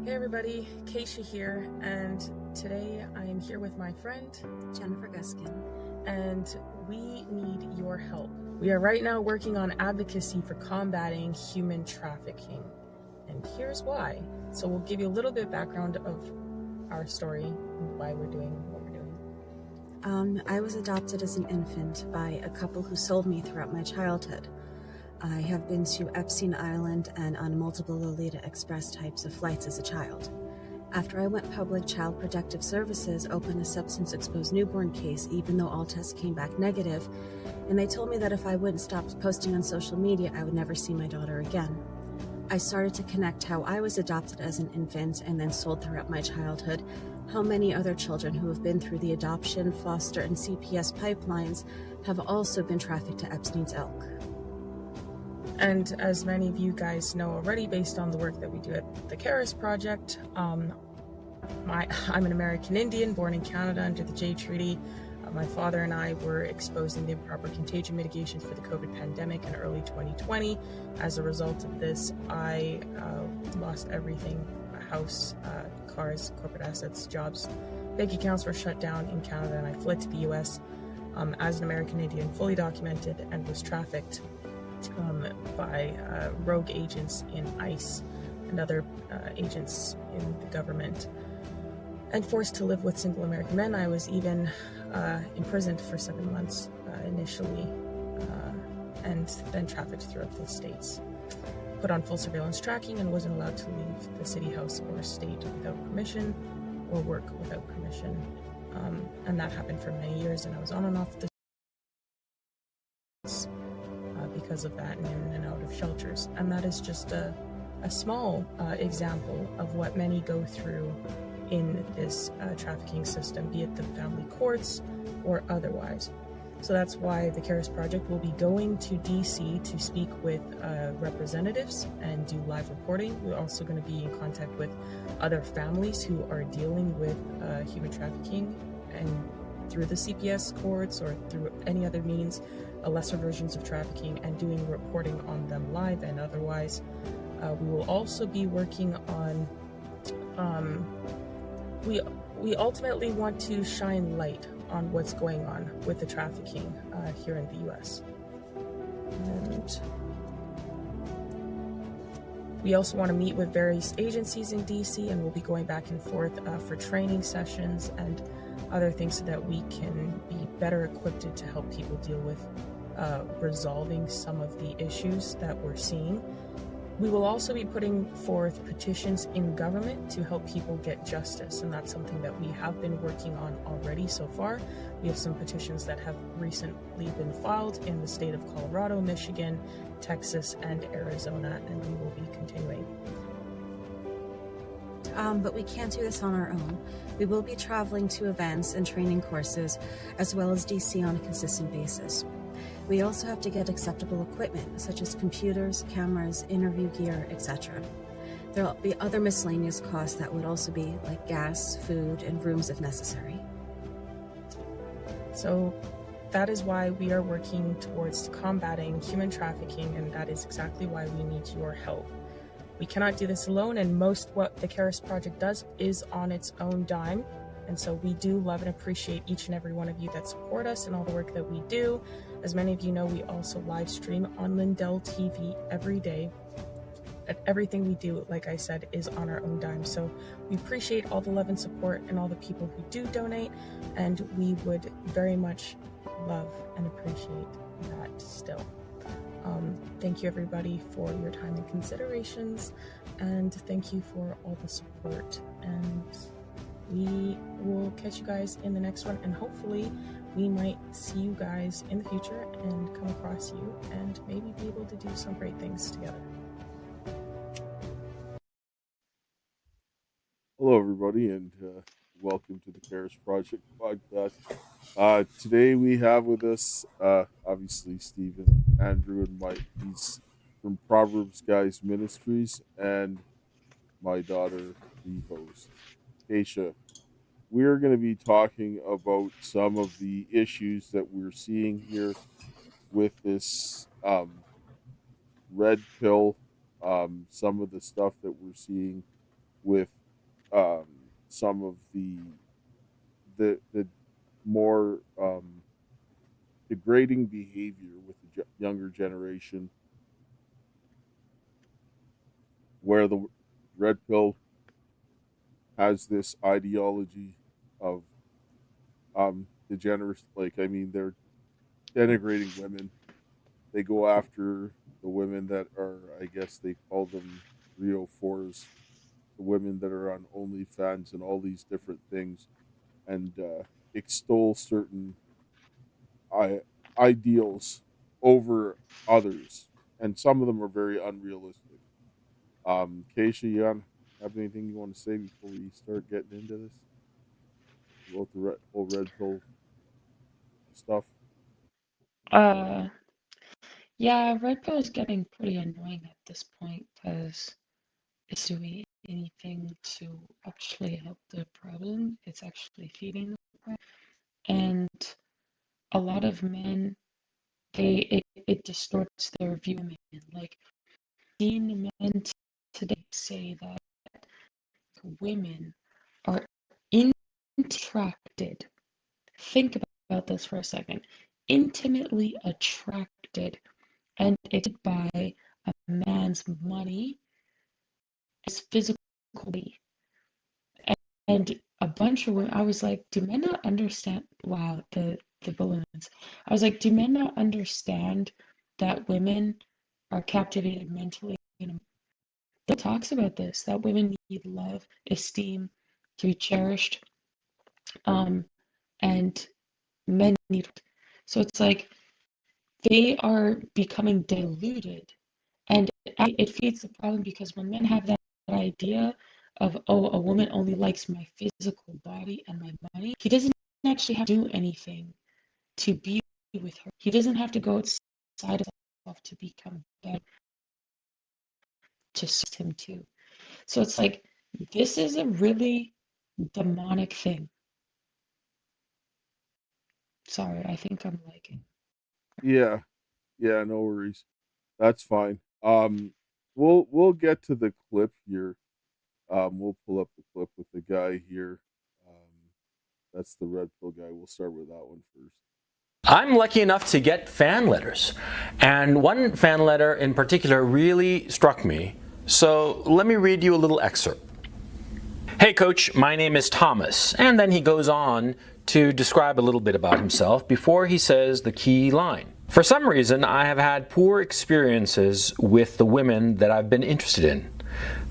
Hey everybody, Keisha here, and today I am here with my friend Jennifer Guskin, and we need your help. We are right now working on advocacy for combating human trafficking, and here's why. So we'll give you a little bit of background of our story and why we're doing what we're doing. I was adopted as an infant by a couple who sold me throughout my childhood. I have been to Epstein Island and on multiple Lolita Express types of flights as a child. After I went public, Child Protective Services opened a substance-exposed newborn case, even though all tests came back negative, and they told me that if I wouldn't stop posting on social media, I would never see my daughter again. I started to connect how I was adopted as an infant and then sold throughout my childhood, how many other children who have been through the adoption, foster, and CPS pipelines have also been trafficked to Epstein's Elk. And as many of you guys know already, based on the work that we do at the CARES Project, I'm an American Indian born in Canada under the Jay Treaty. My father and I were exposed in the improper contagion mitigations for the COVID pandemic in early 2020. As a result of this, I lost everything: a house, cars, corporate assets, jobs. Bank accounts were shut down in Canada, and I fled to the US as an American Indian, fully documented, and was trafficked by rogue agents in ICE and other agents in the government, and forced to live with single American men. I was even imprisoned for 7 months initially, and then trafficked throughout the states. Put on full surveillance tracking and wasn't allowed to leave the city, house, or state without permission, or work without permission. And that happened for many years, and I was on and off the because of that, and in and out of shelters. And that is just a small example of what many go through in this trafficking system, be it the family courts or otherwise. So that's why the CARES Project will be going to DC to speak with representatives and do live reporting. We're also going to be in contact with other families who are dealing with human trafficking, and through the CPS courts or through any other means, lesser versions of trafficking, and doing reporting on them live and otherwise. We will also be working on, we ultimately want to shine light on what's going on with the trafficking here in the US. And we also want to meet with various agencies in DC, and we'll be going back and forth for training sessions and other things so that we can be better equipped to help people deal with resolving some of the issues that we're seeing. We will also be putting forth petitions in government to help people get justice, and that's something that we have been working on already so far. We have some petitions that have recently been filed in the state of Colorado, Michigan, Texas, and Arizona, and we will be continuing. But we can't do this on our own. We will be traveling to events and training courses, as well as DC on a consistent basis. We also have to get acceptable equipment, such as computers, cameras, interview gear, etc. There will be other miscellaneous costs that would also be like gas, food, and rooms if necessary. So that is why we are working towards combating human trafficking, and that is exactly why we need your help. We cannot do this alone, and most what the CARES Project does is on its own dime. And so we do love and appreciate each and every one of you that support us and all the work that we do. As many of you know, we also live stream on Lindell TV every day. And everything we do, like I said, is on our own dime. So we appreciate all the love and support and all the people who do donate. And we would very much love and appreciate that still. Thank you everybody for your time and considerations. And thank you for all the support. And we will catch you guys in the next one, and hopefully we might see you guys in the future and come across you and maybe be able to do some great things together. Hello, everybody, and welcome to the CARES Project podcast. Today we have with us, obviously, Stephen, Andrew, and Mike. He's from Proverbs Guys Ministries, and my daughter, the host, Keisha. We are going to be talking about some of the issues that we're seeing here with this red pill, some of the stuff that we're seeing with um, some of the more degrading behavior with the younger generation, where the red pill has this ideology of degenerate. Like, I mean, they're denigrating women. They go after the women that are, I guess they call them Rio fours, the women that are on OnlyFans and all these different things, and extol certain I- ideals over others, and some of them are very unrealistic. Keisha, have anything you want to say before we start getting into this about the whole red pill stuff? Uh, yeah, Red Pill is getting pretty annoying at this point because it's doing anything to actually help the problem. It's actually feeding the problem. And a lot of men, it distorts their view of men. Like, seeing men today say that women are attracted. Think about this for a second. Intimately attracted and excited by a man's money, his physical body. And a bunch of women, I was like, do men not understand? Wow, the balloons. I was like, do men not understand that women are captivated mentally? It talks about this, that women need love, esteem, to be cherished, um, and men need. So it's like they are becoming diluted, and it feeds the problem because when men have that idea of, oh, a woman only likes my physical body and my money, he doesn't actually have to do anything to be with her. He doesn't have to go outside of himself to become better to suit him too. So it's like this is a really demonic thing. Sorry, I think I'm lagging. Yeah, yeah, no worries. That's fine. We'll get to the clip here. We'll pull up the clip with the guy here. That's the red pill guy. We'll start with that one first. I'm lucky enough to get fan letters, and one fan letter in particular really struck me. So let me read you a little excerpt. Hey coach, my name is Thomas, and then he goes on to describe a little bit about himself before he says the key line. For some reason, I have had poor experiences with the women that I've been interested in.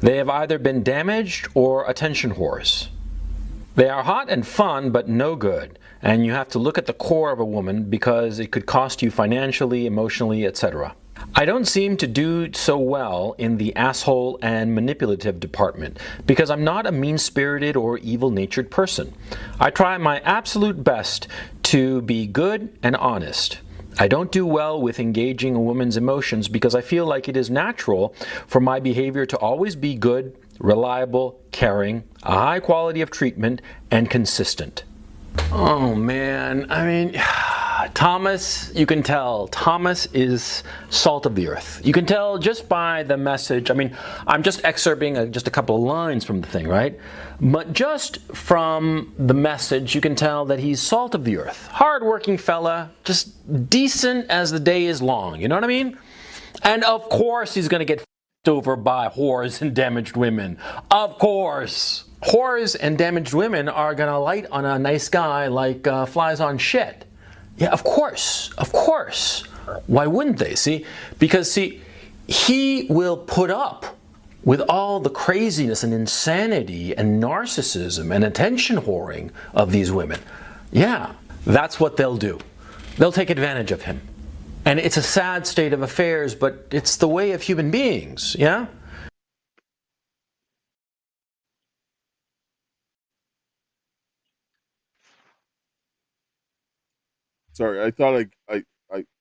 They have either been damaged or attention whores. They are hot and fun, but no good, and you have to look at the core of a woman because it could cost you financially, emotionally, etc. I don't seem to do so well in the asshole and manipulative department because I'm not a mean-spirited or evil-natured person. I try my absolute best to be good and honest. I don't do well with engaging a woman's emotions because I feel like it is natural for my behavior to always be good, reliable, caring, a high quality of treatment, and consistent. Oh man, I mean, Thomas, you can tell, Thomas is salt of the earth. You can tell just by the message. I mean, I'm just excerpting just a couple of lines from the thing, right? But just from the message, you can tell that he's salt of the earth. Hard-working fella, just decent as the day is long, you know what I mean? And of course he's going to get over by whores and damaged women. Of course. Whores and damaged women are going to light on a nice guy like flies on shit. Yeah, of course. Of course. Why wouldn't they? See? Because, see, he will put up with all the craziness and insanity and narcissism and attention whoring of these women. Yeah, that's what they'll do. They'll take advantage of him. And it's a sad state of affairs, but it's the way of human beings, yeah? Sorry, I thought I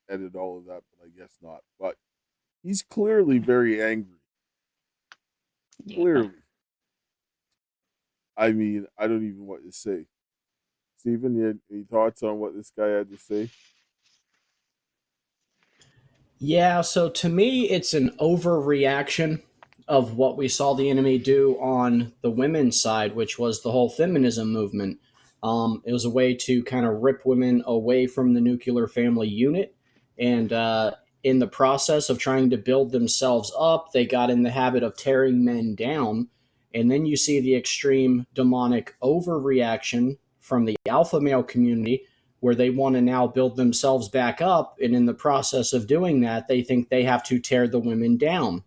edited all of that, but I guess not. But he's clearly very angry. Yeah. Clearly. I mean, I don't even know what to say. Stephen, you had any thoughts on what this guy had to say? Yeah, so to me, it's an overreaction. of what we saw the enemy do on the women's side, which was the whole feminism movement. It was a way to kind of rip women away from the nuclear family unit. And in the process of trying to build themselves up, they got in the habit of tearing men down. And then you see the extreme demonic overreaction from the alpha male community, where they want to now build themselves back up. And in the process of doing that, they think they have to tear the women down.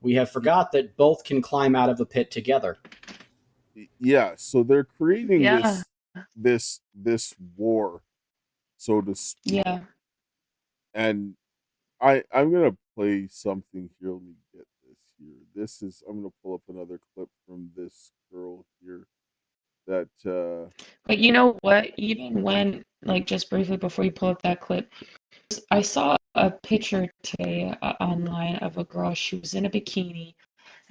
We have forgot that both can climb out of the pit together. Yeah, so they're creating Yeah. this war, so to speak. Yeah. And I'm gonna play something here. Let me get this here. I'm gonna pull up another clip from this girl here that But you know what? Even when, like, just briefly before you pull up that clip, I saw a picture today online of a girl. She was in a bikini,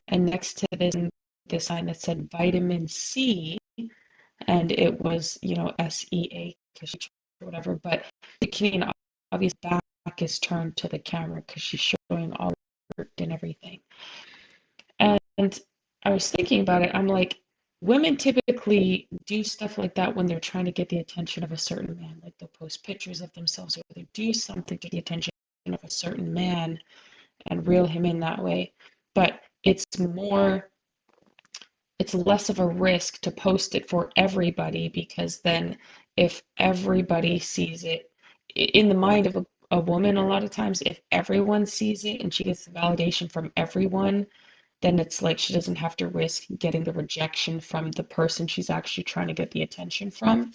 and next to this sign that said vitamin C, and it was, SEA, because she or whatever. But the bikini, obviously, back is turned to the camera because she's showing all her and everything. And I was thinking about it. I'm like, women typically do stuff like that when they're trying to get the attention of a certain man. Like they'll post pictures of themselves or they do something to get the attention of a certain man and reel him in that way. But it's less of a risk to post it for everybody, because then if everybody sees it, in the mind of a woman, a lot of times, if everyone sees it and she gets the validation from everyone, then it's like she doesn't have to risk getting the rejection from the person she's actually trying to get the attention from.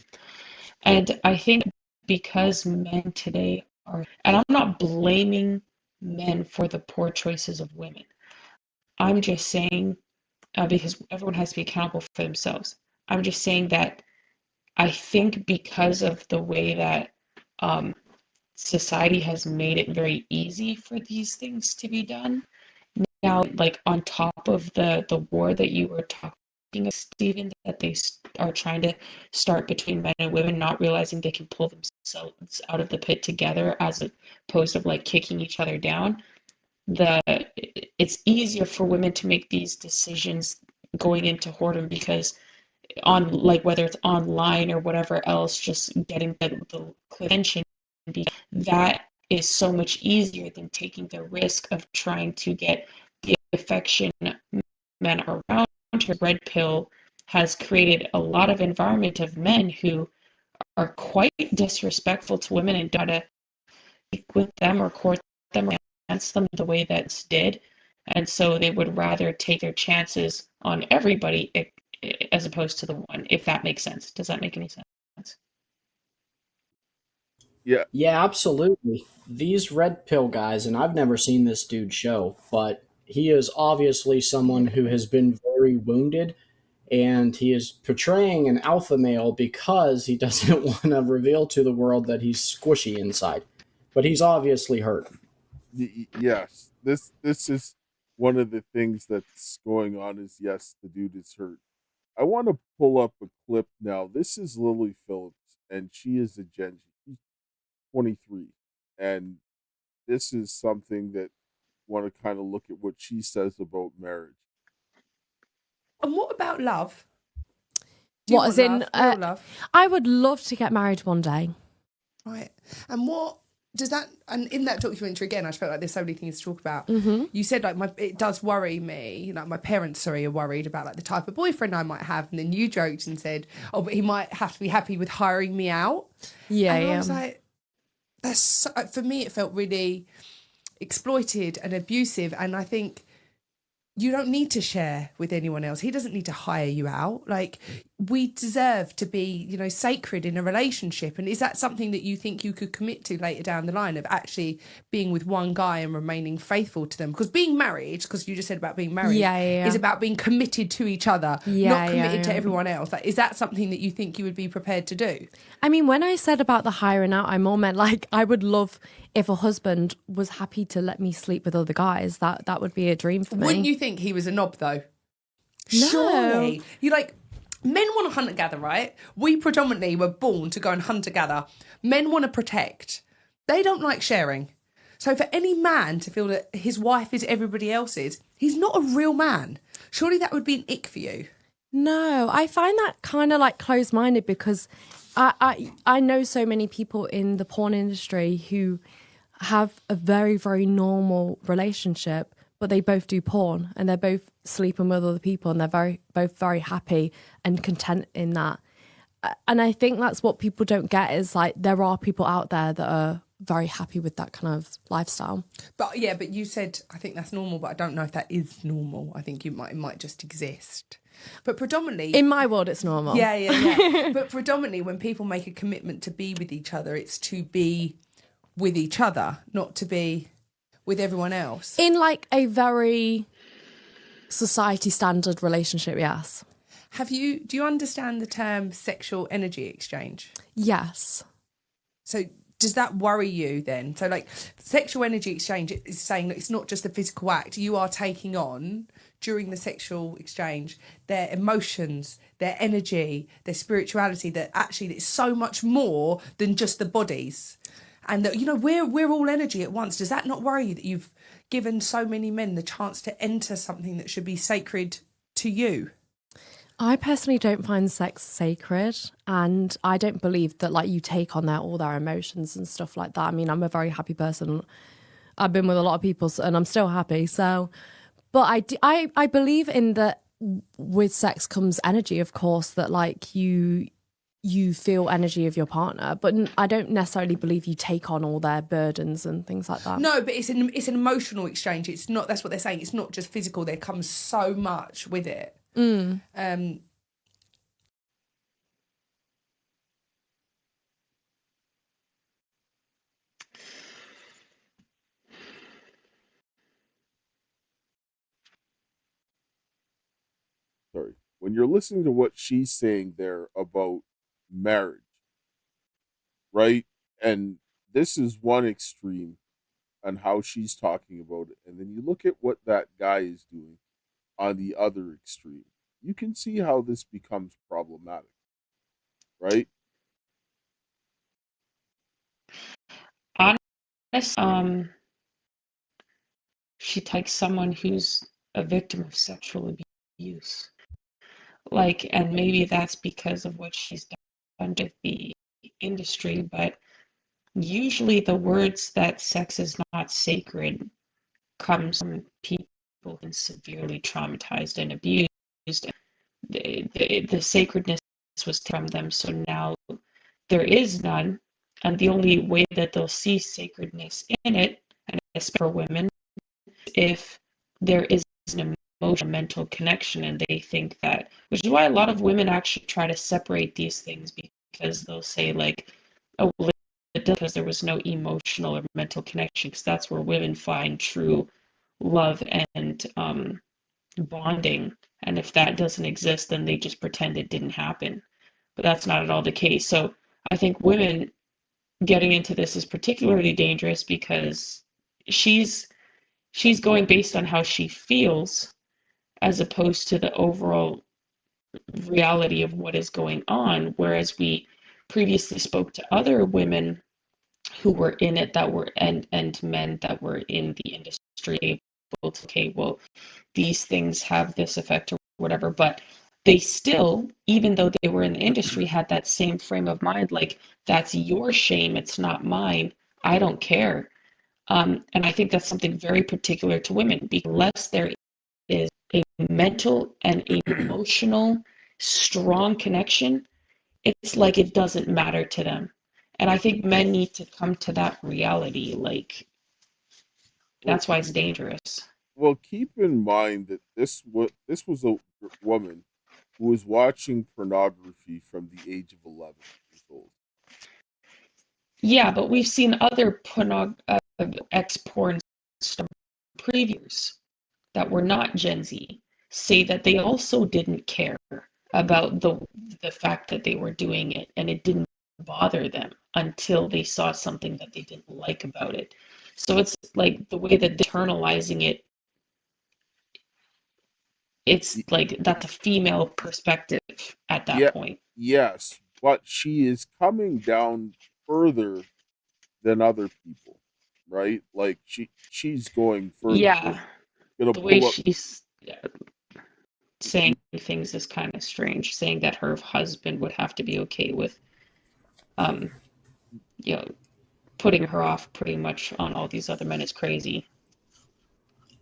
And I think because men today and I'm not blaming men for the poor choices of women. I'm just saying, because everyone has to be accountable for themselves. I'm just saying that I think because of the way that society has made it very easy for these things to be done, now, like on top of the war that you were talking of, Stephen, that they are trying to start between men and women, not realizing they can pull themselves out of the pit together as opposed to like kicking each other down. It's easier for women to make these decisions going into whoredom, because on, like, whether it's online or whatever else, just getting the attention, that is so much easier than taking the risk of trying to get the affection men around her. Red pill has created a lot of environment of men who are quite disrespectful to women and don't speak with them or court them or dance them the way that's did. And so they would rather take their chances on everybody as opposed to the one, if that makes sense. Does that make any sense? yeah, Yeah, absolutely. These red pill guys, and I've never seen this dude show, but he is obviously someone who has been very wounded, and he is portraying an alpha male because he doesn't want to reveal to the world that he's squishy inside. But he's obviously hurt. yes, this is one of the things that's going on. Is yes, the dude is hurt. I want to pull up a clip now. This is Lily Phillips, and she is a Gen Z. She's 23, and this is something that want to kind of look at what she says about marriage. And what about love? Do you What, as want in, love? Real love? I would love to get married one day. Right. And what does that, and in that documentary, again, I felt like there's so many things to talk about. Mm-hmm. You said, like, it does worry me, like my parents, are worried about, like, the type of boyfriend I might have. And then you joked and said, oh, but he might have to be happy with hiring me out. Yeah, and yeah. I was like, that's so, for me, it felt really exploited and abusive. And I think you don't need to share with anyone else. He doesn't need to hire you out. Like, we deserve to be, sacred in a relationship. And is that something that you think you could commit to later down the line, of actually being with one guy and remaining faithful to them? Because being married, because you just said about being married, is about being committed to each other, not committed to everyone else. Like, is that something that you think you would be prepared to do? I mean, when I said about the hiring out, I more meant, like, I would love if a husband was happy to let me sleep with other guys. That would be a dream for me. Wouldn't you think he was a knob, though? No. Surely. Men want to hunt and gather, right? We predominantly were born to go and hunt and gather. Men want to protect. They don't like sharing. So for any man to feel that his wife is everybody else's, He's not a real man. Surely that would be an ick for you. No, I find that kind of like closed-minded because I know so many people in the porn industry who have a very, very normal relationship, but they both do porn and they're both sleeping with other people and they're both very happy and content in that. And I think that's what people don't get is like there are people out there that are very happy with that kind of lifestyle. But yeah, but you said I think that's normal, but I don't know if that is normal. I think it might just exist. But predominantly In my world, it's normal. Yeah. But predominantly when people make a commitment to be with each other, it's to be with each other, not to be with everyone else. In like a very society standard relationship, yes. Do you understand the term sexual energy exchange? Yes. So does that worry you then? So like sexual energy exchange is saying that it's not just a physical act. You are taking on during the sexual exchange their emotions, their energy, their spirituality, that actually it's so much more than just the bodies. And that, we're all energy at once. Does that not worry you that you've given so many men the chance to enter something that should be sacred to you? I personally don't find sex sacred, and I don't believe that like you take on all their emotions and stuff like that. I mean, I'm a very happy person. I've been with a lot of people and I'm still happy. So, but I believe in that with sex comes energy, of course, that like you feel energy of your partner, but I don't necessarily believe you take on all their burdens and things like that. No, but it's an emotional exchange. It's not, that's what they're saying. It's not just physical. There comes so much with it. Mm. Sorry. When you're listening to what she's saying there about marriage, right? And this is one extreme on how she's talking about it. And then you look at what that guy is doing on the other extreme. You can see how this becomes problematic, right? Honestly, she takes someone who's a victim of sexual abuse. Like, and maybe that's because of what she's done with the industry, but usually the words that sex is not sacred comes from people who've been severely traumatized and abused. The sacredness was from them, so now there is none. And the only way that they'll see sacredness in it, and especially for women, if there is an emotional mental connection and they think that, which is why a lot of women actually try to separate these things, because they'll say like, oh, well, because there was no emotional or mental connection, because that's where women find true love and bonding. And if that doesn't exist, then they just pretend it didn't happen. But that's not at all the case. So I think women getting into this is particularly dangerous because she's going based on how she feels as opposed to the overall reality of what is going on. Whereas we previously spoke to other women who were in it that were and men that were in the industry able to, okay, well, these things have this effect or whatever, but they still, even though they were in the industry, had that same frame of mind, like, that's your shame, it's not mine, I don't care. And I think that's something very particular to women, because unless there is a mental and emotional strong connection, it's like it doesn't matter to them. And I think men need to come to that reality. Like, that's why it's dangerous. Well, keep in mind that this was a woman who was watching pornography from the age of 11 years old. Yeah, but we've seen other ex-porn previews that were not Gen Z say that they also didn't care about the fact that they were doing it, and it didn't bother them until they saw something that they didn't like about it. So it's like the way that they're internalizing it, it's like that's a female perspective at that point. Yes, but she is coming down further than other people, right? Like she's going further. Yeah. gonna The way pull up. she's saying things is kind of strange, saying that her husband would have to be okay with, um, you know, putting her off pretty much on all these other men is crazy.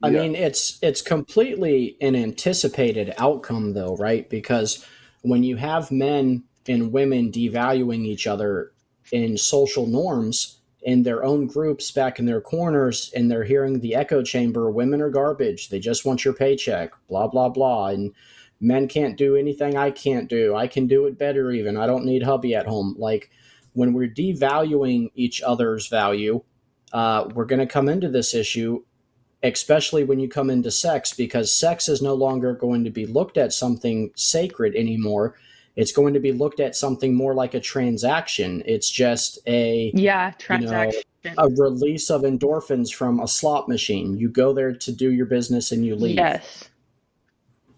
I Yeah, mean, it's completely an anticipated outcome, though, right? Because when you have men and women devaluing each other in social norms in their own groups back in their corners, and they're hearing the echo chamber, women are garbage, they just want your paycheck, blah, blah, blah. And men can't do anything I can't do. I can do it better, even. I don't need hubby at home. Like, when we're devaluing each other's value, we're going to come into this issue, especially when you come into sex, because sex is no longer going to be looked at something sacred anymore. It's going to be looked at something more like a transaction. It's just Yeah, you know, transaction. a release of endorphins from a slot machine. You go there to do your business and you leave. Yes.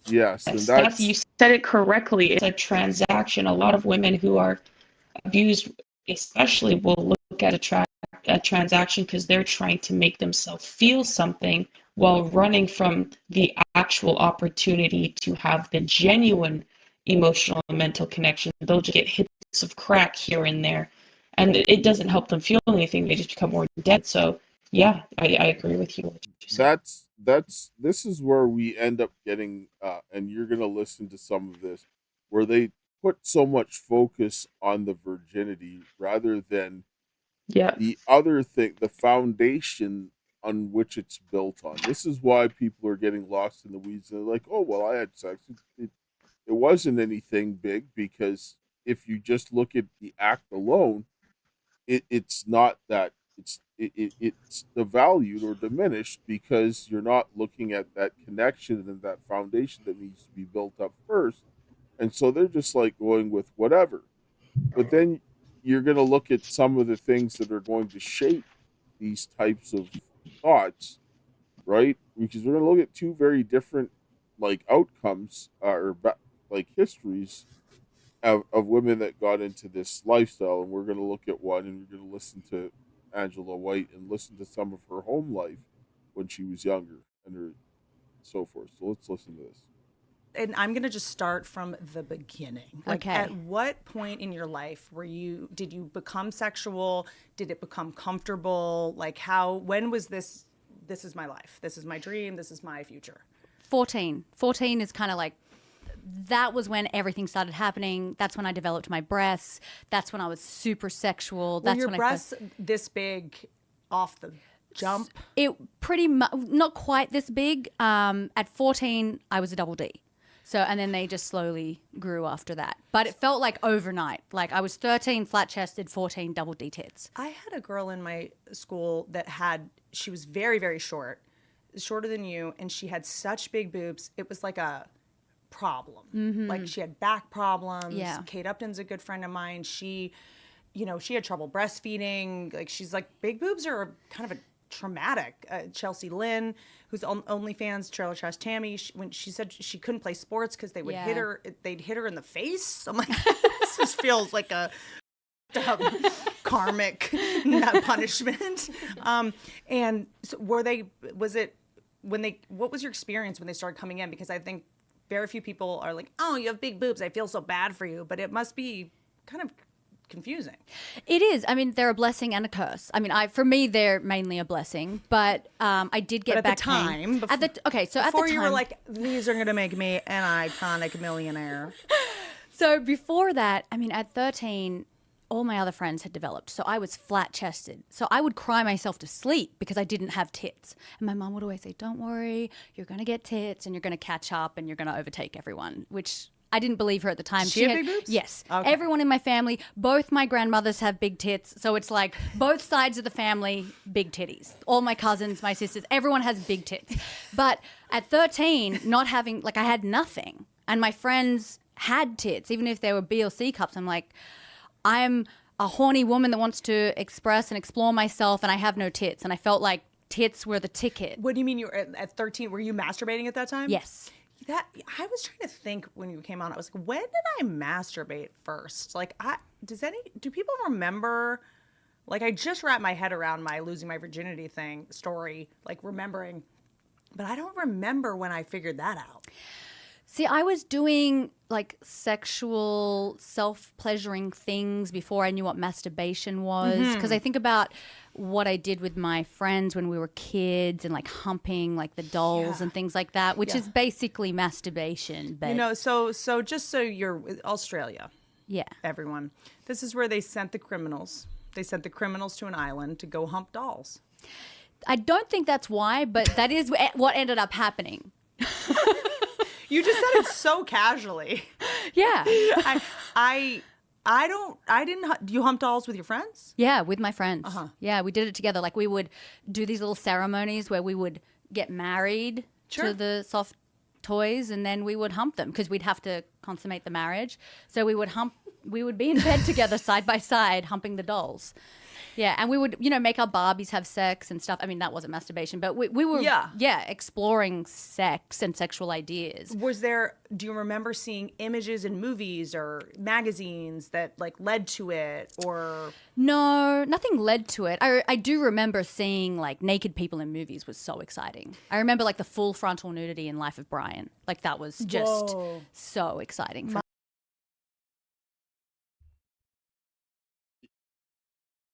yes, and That's you that's said it correctly. It's a transaction. A lot of women who are abused, especially, will look at a transaction because they're trying to make themselves feel something while running from the actual opportunity to have the genuine emotional and mental connection. They'll just get hits of crack here and there, and it doesn't help them feel anything. They just become more dead. So, yeah, I agree with you. What you said. that's this is where we end up getting, and you're gonna listen to some of this, where they put so much focus on the virginity rather than Yeah. the other thing, the foundation on which it's built on. This is why people are getting lost in the weeds. They're like, "Oh, well, I had sex. It wasn't anything big," because if you just look at the act alone, it's not that it's devalued or diminished because you're not looking at that connection and that foundation that needs to be built up first. And so they're just like going with whatever. But then you're going to look at some of the things that are going to shape these types of thoughts, right? Because we're going to look at two very different like outcomes, like histories of women that got into this lifestyle, and we're going to look at one, and we're going to listen to Angela White and listen to some of her home life when she was younger and her so forth. So let's listen to this. And I'm going to just start from the beginning. Like, Okay. at what point in your life did you become sexual? Did it become comfortable? Like, when was this is my life, this is my dream, this is my future? 14 is kind of like, that was when everything started happening. That's when I developed my breasts. That's when I was super sexual. Were That's your when breasts this big off the jump? it pretty much, not quite this big. At 14, I was a double D. So, and then they just slowly grew after that. But it felt like overnight. Like I was 13 flat chested, 14 double D tits. I had a girl in my school she was very, very short, shorter than you, and she had such big boobs. It was like a problem. Like, she had back problems. Yeah. Kate Upton's a good friend of mine. She had trouble breastfeeding. Like, she's like, big boobs are kind of a traumatic. Chelsea Lynn, who's on OnlyFans, Trailer Trash Tammy, when she said she couldn't play sports because they would Yeah. they'd hit her in the face. I'm like, this just feels like a karmic punishment. And so what was your experience when they started coming in? Because I think very few people are like, oh, you have big boobs, I feel so bad for you. But it must be kind of confusing. It is. I mean, they're a blessing and a curse. I mean, for me, they're mainly a blessing. But I did get But at back the time, pain. So at the before time, you were like, these are going to make me an iconic millionaire. So before that, I mean, at 13, all my other friends had developed. So I was flat chested. So I would cry myself to sleep because I didn't have tits. And my mom would always say, don't worry, you're going to get tits and you're going to catch up and you're going to overtake everyone, which I didn't believe her at the time. She had big boobs? Yes. Okay. Everyone in my family, both my grandmothers have big tits. So it's like both sides of the family, big titties. All my cousins, my sisters, everyone has big tits. But at 13, not having, like, I had nothing. And my friends had tits, even if they were B or C cups. I'm like, I'm a horny woman that wants to express and explore myself, and I have no tits. And I felt like tits were the ticket. What do you mean you were at 13? Were you masturbating at that time? Yes. I was trying to think when you came on. I was like, when did I masturbate first? Like, do people remember? Like, I just wrapped my head around my losing my virginity story, like remembering but I don't remember when I figured that out. See, I was doing like sexual self-pleasuring things before I knew what masturbation was. Because I think about what I did with my friends when we were kids and like humping like the dolls and things like that, which is basically masturbation. But You know, so just so you're Australia, yeah, everyone, this is where they sent the criminals. They sent the criminals to an island to go hump dolls. I don't think that's why, but that is what ended up happening. You just said it so casually. Yeah. I didn't. Do you hump dolls with your friends? Yeah, with my friends. Yeah, we did it together. Like we would do these little ceremonies where we would get married to the soft toys, and then we would hump them because we'd have to consummate the marriage. So we would hump. We would be in bed together, side by side, humping the dolls. Yeah, and we would, make our Barbies have sex and stuff. I mean, that wasn't masturbation, but we were, exploring sex and sexual ideas. Do you remember seeing images in movies or magazines that like led to it, or? No, nothing led to it. I do remember seeing like naked people in movies was so exciting. I remember like the full frontal nudity in Life of Brian. Like that was just so exciting.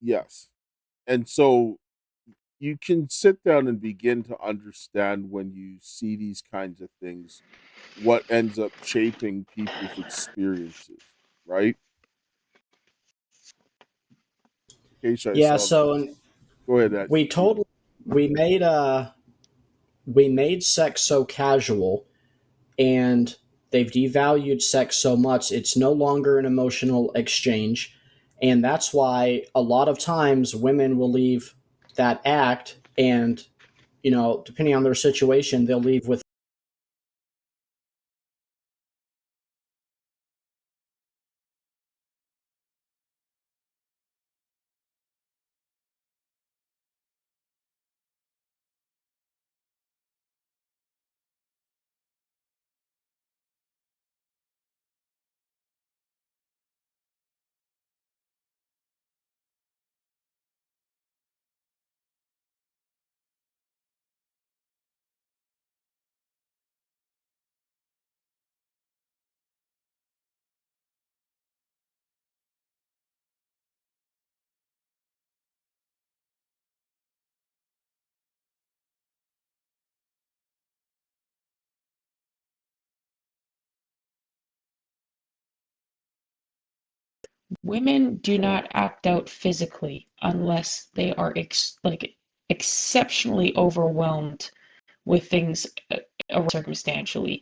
Yes. And so you can sit down and begin to understand when you see these kinds of things what ends up shaping people's experiences, right? In case I Yeah, sound- so go ahead, Ed. we made sex so casual, and they've devalued sex so much it's no longer an emotional exchange. And that's why a lot of times women will leave that act and, depending on their situation, they'll leave with Women do not act out physically unless they are exceptionally overwhelmed with things circumstantially.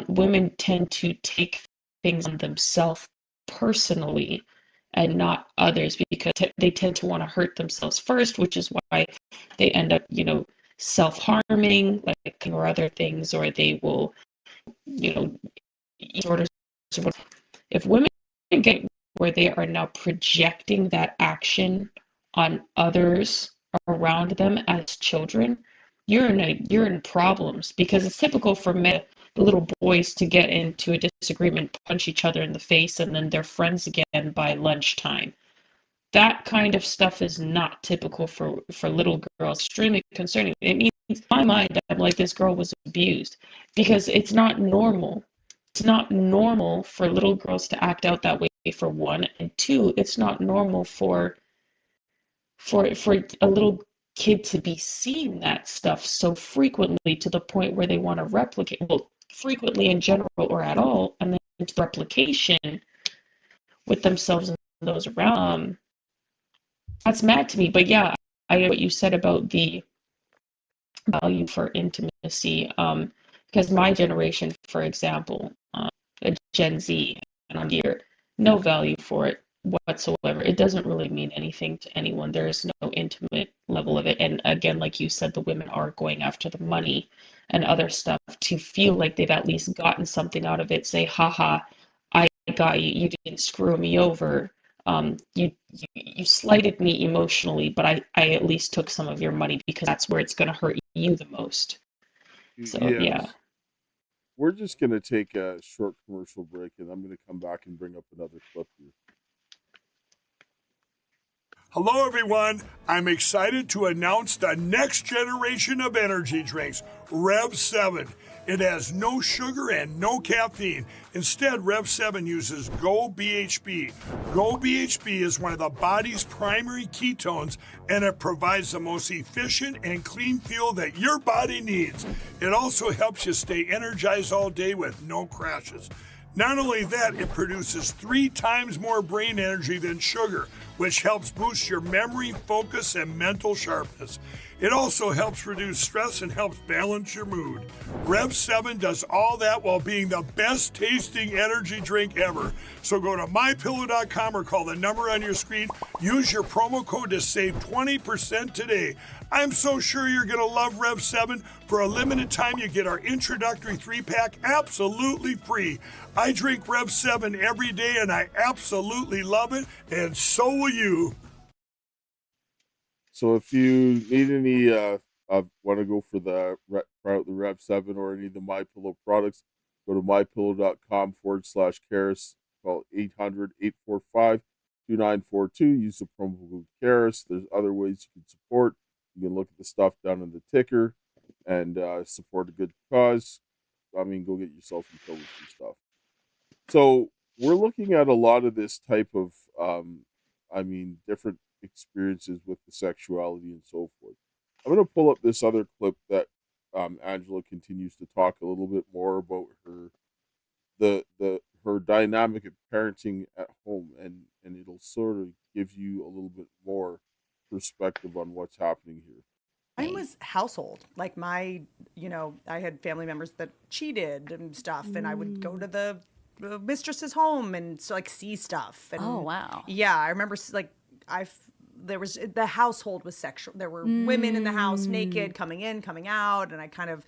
Women tend to take things on themselves personally and not others because they tend to want to hurt themselves first, which is why they end up, self-harming, like or other things, or they will, eat disorders. If women get where they are now projecting that action on others around them as children, you're in problems, because it's typical for men, the little boys, to get into a disagreement, punch each other in the face, and then they're friends again by lunchtime. That kind of stuff is not typical for little girls. Extremely concerning. It means, in my mind, I'm like, this girl was abused, because it's not normal. It's not normal for little girls to act out that way, for one, and two, it's not normal for a little kid to be seeing that stuff so frequently to the point where they want to replicate, well, frequently in general or at all, and then into replication with themselves and those around. That's mad to me. But yeah, I know what you said about the value for intimacy, because my generation, for example, Gen Z and on here, no value for it whatsoever. It doesn't really mean anything to anyone. There is no intimate level of it. And again, like you said, the women are going after the money and other stuff to feel like they've at least gotten something out of it. Say, haha, I got you. You didn't screw me over. You slighted me emotionally, but I at least took some of your money, because that's where it's going to hurt you the most. So yeah. We're just going to take a short commercial break, and I'm going to come back and bring up another clip here. Hello, everyone. I'm excited to announce the next generation of energy drinks, Rev 7. It has no sugar and no caffeine. Instead, Rev 7 uses Go BHB. Go BHB is one of the body's primary ketones, and it provides the most efficient and clean fuel that your body needs. It also helps you stay energized all day with no crashes. Not only that, it produces 3 times more brain energy than sugar, which helps boost your memory, focus, and mental sharpness. It also helps reduce stress and helps balance your mood. Rev 7 does all that while being the best tasting energy drink ever. So go to mypillow.com or call the number on your screen. Use your promo code to save 20% today. I'm so sure you're going to love Rev 7. For a limited time, you get our introductory 3-pack absolutely free. I drink Rev 7 every day and I absolutely love it, and so will you. So if you need any, want to go for try out the Rev 7 or any of the MyPillow products, go to mypillow.com/Karis. Call 800-845-2942. Use the promo code Karis. There's other ways you can support. You can look at the stuff down in the ticker and support a good cause. I mean, go get yourself some pillows and stuff. So we're looking at a lot of this type of, different experiences with the sexuality and so forth. I'm going to pull up this other clip that Angela continues to talk a little bit more about her dynamic of parenting at home, and it'll sort of give you a little bit more perspective on what's happening here. Mine was household. Like I had family members that cheated and stuff, and I would go to the mistress's home and so see stuff. And, Oh, wow. Yeah, I remember the household was sexual. There were women in the house naked, coming in, coming out, and I can't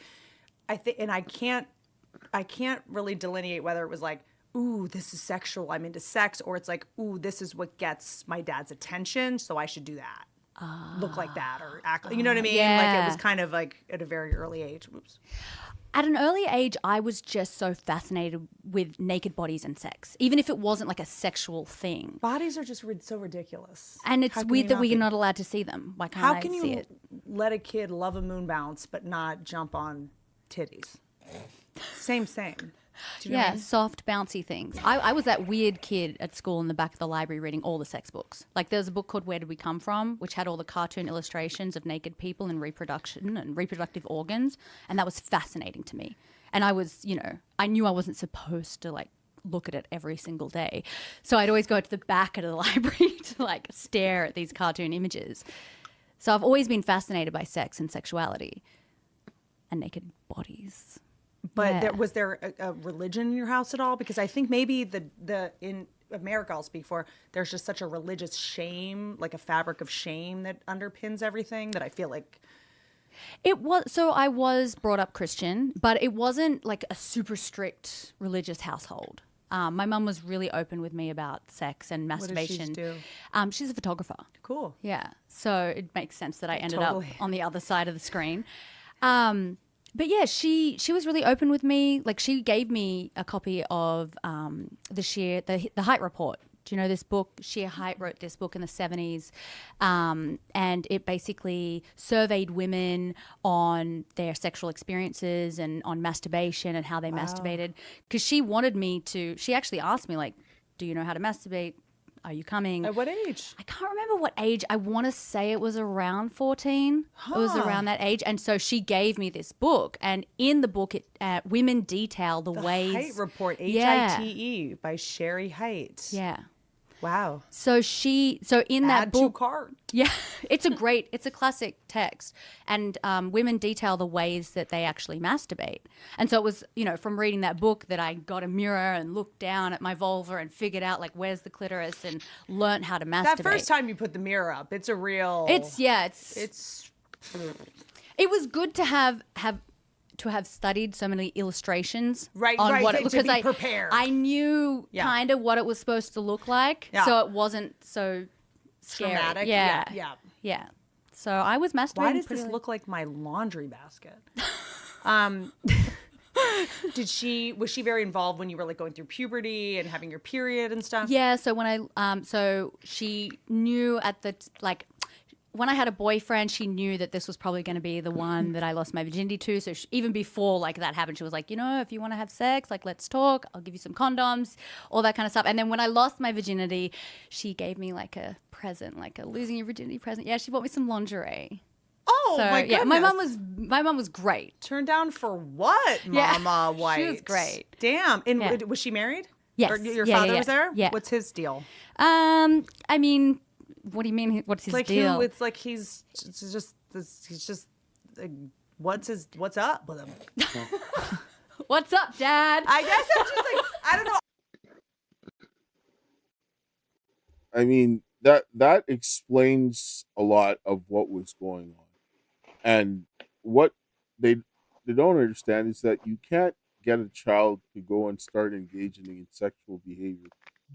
really delineate whether it was like, ooh, this is sexual, I'm into sex, or it's like, ooh, this is what gets my dad's attention, so I should do that. Look like that or act, you know what I mean? Like Yeah. it was kind of like at a very early age. Oops. At an early age, I was just so fascinated with naked bodies and sex, even if it wasn't like a sexual thing. Bodies are just so ridiculous. And it's How can weird you that not we're be? not allowed to see them. Why can't How I can see you it? let a kid love a moon bounce but not jump on titties? Same. Do you know what I Yeah, mean? soft, bouncy things. I was that weird kid at school in the back of the library reading all the sex books. Like there was a book called Where Did We Come From, which had all the cartoon illustrations of naked people and reproduction and reproductive organs. And that was fascinating to me. And I was, I knew I wasn't supposed to look at it every single day. So I'd always go to the back of the library to stare at these cartoon images. So I've always been fascinated by sex and sexuality and naked bodies. But Yeah. was there a religion in your house at all? Because I think maybe in America, I'll speak for, there's just such a religious shame, like a fabric of shame that underpins everything that I feel like. I was brought up Christian, but it wasn't like a super strict religious household. My mum was really open with me about sex and What does she masturbation. do? She's a photographer. Cool. Yeah, so it makes sense that I ended Totally. up on the other side of the screen. But yeah, she was really open with me. Like she gave me a copy of the Height Report. Do you know this book? Sheer Height wrote this book in the 70s, and it basically surveyed women on their sexual experiences and on masturbation and how they masturbated. Because she wanted me to. She actually asked me "Do you know how to masturbate? Are you coming?" At what age? I can't remember what age. I want to say it was around 14. It was around that age. And so she gave me this book. And in the book, women detail the ways. Height Report, Yeah. HITE by Sherry Height. Yeah. Wow. So in that Add to book. cart. Yeah. It's a classic text. And women detail the ways that they actually masturbate. And so it was, from reading that book that I got a mirror and looked down at my vulva and figured out where's the clitoris and learnt how to masturbate. That first time you put the mirror up, it's a real. It was good to have studied so many illustrations Right, on right, what to because be prepared. I knew Yeah. kind of what it was supposed to look like, Yeah. so it wasn't so scary. Traumatic. Yeah, Yeah. So I was masturbating. Why does pretty this late. look like my laundry basket? Was she very involved when you were like going through puberty and having your period and stuff? Yeah, so when so she knew when I had a boyfriend, she knew that this was probably going to be the one that I lost my virginity to. So even before like that happened, she was like, if you want to have sex, like let's talk. I'll give you some condoms, all that kind of stuff. And then when I lost my virginity, she gave me like a present, like a losing your virginity present. Yeah, she bought me some lingerie. Oh So, my goodness! yeah, my mom was great. Turned down for what, Mama White? She was great. Damn. And Yeah. was she married? Yes. Or your Yeah, father yeah, was there? yeah. What's his deal? I mean, what do you mean? What's his Like deal? who? It's like he's just what's up with him? What's up, Dad? I guess I'm just like I don't know. I mean, that explains a lot of what was going on. And what they don't understand is that you can't get a child to go and start engaging in sexual behavior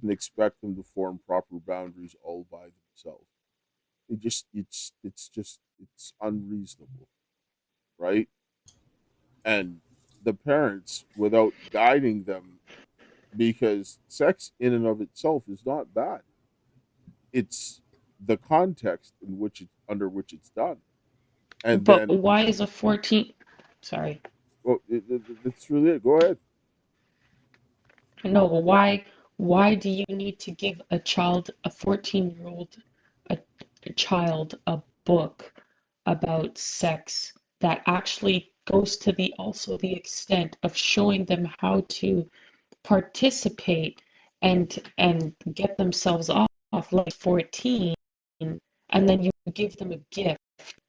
and expect them to form proper boundaries all by themselves. It's unreasonable, right? And the parents, without guiding them, because sex in and of itself is not bad. It's the context in which under which it's done. And But then, why is a 14? Sorry. well, that's really it. Go ahead. No, but why do you need to give a 14-year-old, a child, a book about sex that actually goes to the extent of showing them how to participate and get themselves off like 14, and then you give them a gift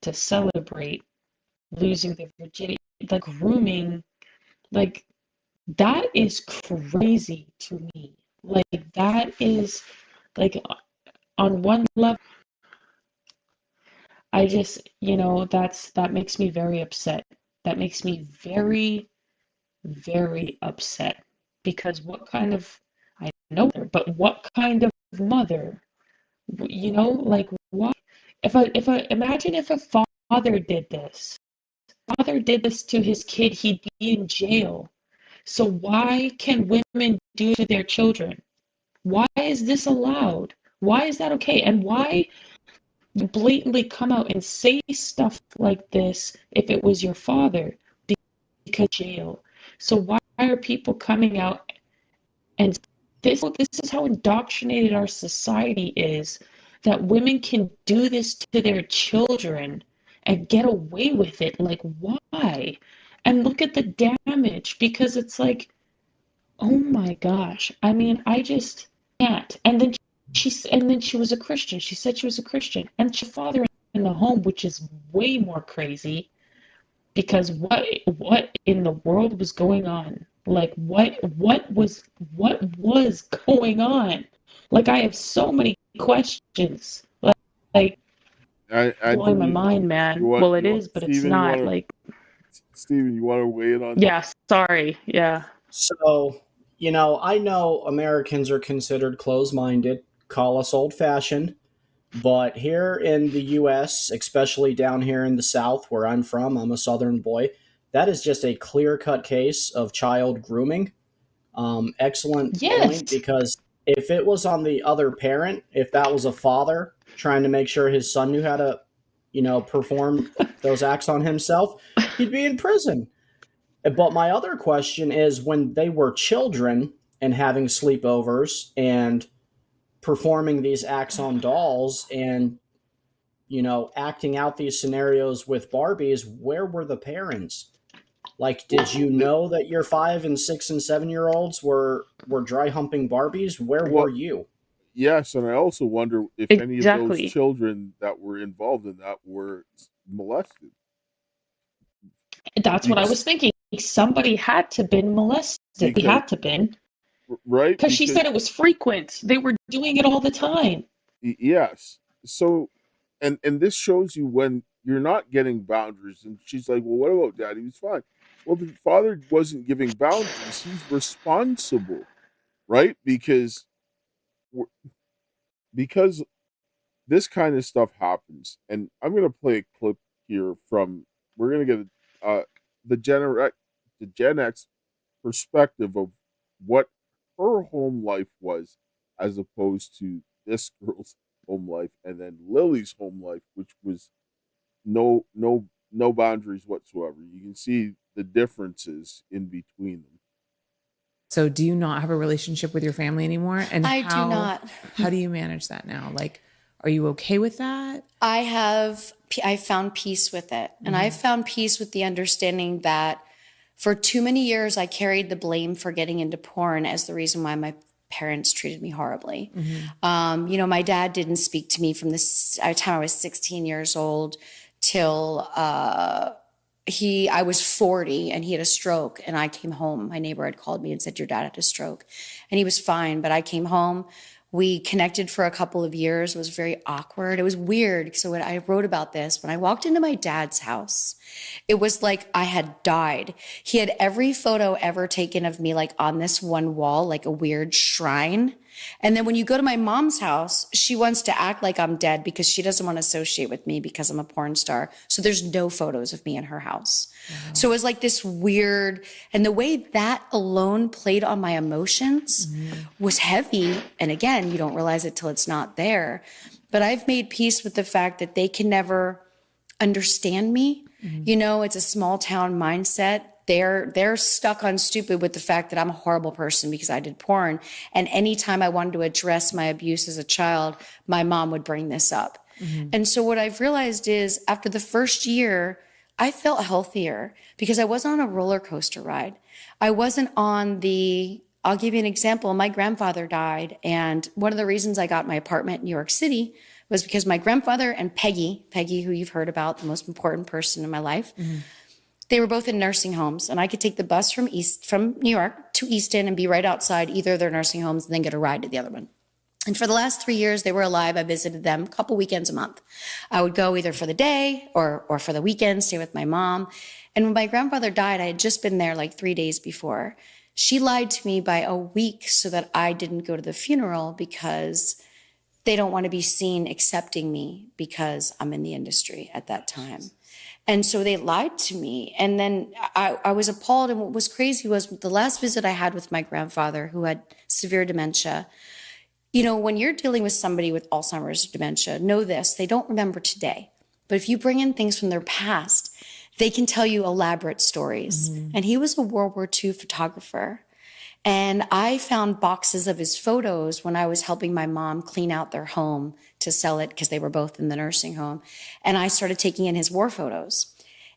to celebrate losing their virginity, like grooming, like that is crazy to me. Like that is like on one level, I just, that makes me very upset. That makes me very, very upset because I know her, but what kind of mother, like what if imagine if a father did this to his kid, he'd be in jail. So why can women do to their children? Why is this allowed? Why is that okay? And why blatantly come out and say stuff like this if it was your father? Because jail. So why are people coming out and this is how indoctrinated our society is, that women can do this to their children and get away with it. Like why? And look at the damage, because it's like, oh my gosh. I mean, I just can't. And then she was a Christian. She said she was a Christian. And she father in the home, which is way more crazy, because what in the world was going on? Like what was going on? Like I have so many questions. Like blowing my Andrew, mind, man. you want, Well, it you want, is, but it's Steven, not. Like, Steven, you want to weigh in on yeah, sorry. Yeah. So, I know Americans are considered closed minded, call us old fashioned, but here in the US, especially down here in the South where I'm from, I'm a Southern boy, that is just a clear cut case of child grooming. Excellent Yes. point, because if it was on the other parent, if that was a father trying to make sure his son knew how to, perform those acts on himself, he'd be in prison. But my other question is, when they were children and having sleepovers and performing these acts on dolls and, acting out these scenarios with Barbies, where were the parents? Like, did you know that your 5 and 6 and 7 year olds were dry humping Barbies? Where were you? Yes, and I also wonder if any of those Exactly. children that were involved in that were molested. That's what I was thinking. Somebody had to been molested. They Because, had to been. right? Because she said it was frequent. They were doing it all the time. Yes. So, and this shows you when you're not getting boundaries. And she's like, "Well, what about Dad? He was fine." Well, the father wasn't giving boundaries. He's responsible, right? Because this kind of stuff happens, and I'm gonna play a clip here from. We're gonna get the the Gen X perspective of what her home life was, as opposed to this girl's home life, and then Lily's home life, which was no boundaries whatsoever. You can see the differences in between them. So do you not have a relationship with your family anymore? And I do not. How do you manage that now? Like, are you okay with that? I found peace with it. And I found peace with the understanding that for too many years, I carried the blame for getting into porn as the reason why my parents treated me horribly. My dad didn't speak to me from the time I was 16 years old till I was 40, and he had a stroke, and I came home. My neighbor had called me and said, your dad had a stroke, and he was fine. But I came home. We connected for a couple of years. It was very awkward. It was weird. So when I wrote about this, when I walked into my dad's house, it was like I had died. He had every photo ever taken of me, like on this one wall, like a weird shrine. And then when you go to my mom's house, she wants to act like I'm dead because she doesn't want to associate with me because I'm a porn star. So there's no photos of me in her house. Wow. So it was like this weird, and the way that alone played on my emotions was heavy. And again, you don't realize it till it's not there. But I've made peace with the fact that they can never understand me. You know, it's a small town mindset. They're stuck on stupid with the fact that I'm a horrible person because I did porn. And anytime I wanted to address my abuse as a child, my mom would bring this up. And so what I've realized is after the first year, I felt healthier because I wasn't on a roller coaster ride. I wasn't on I'll give you an example. My grandfather died. And one of the reasons I got my apartment in New York City was because my grandfather and Peggy, who you've heard about, the most important person in my life, they were both in nursing homes, and I could take the bus from New York to Easton and be right outside either of their nursing homes and then get a ride to the other one. And for the last 3 years they were alive, I visited them a couple weekends a month. I would go either for the day or for the weekend, stay with my mom. And when my grandfather died, I had just been there like 3 days before. She lied to me by a week so that I didn't go to the funeral because they don't want to be seen accepting me because I'm in the industry at that time. And so they lied to me. And then I was appalled. And what was crazy was the last visit I had with my grandfather, who had severe dementia. You know, when you're dealing with somebody with Alzheimer's or dementia, know this, they don't remember today. But if you bring in things from their past, they can tell you elaborate stories. And he was a World War II photographer. And I found boxes of his photos when I was helping my mom clean out their home to sell it because they were both in the nursing home. And I started taking in his war photos.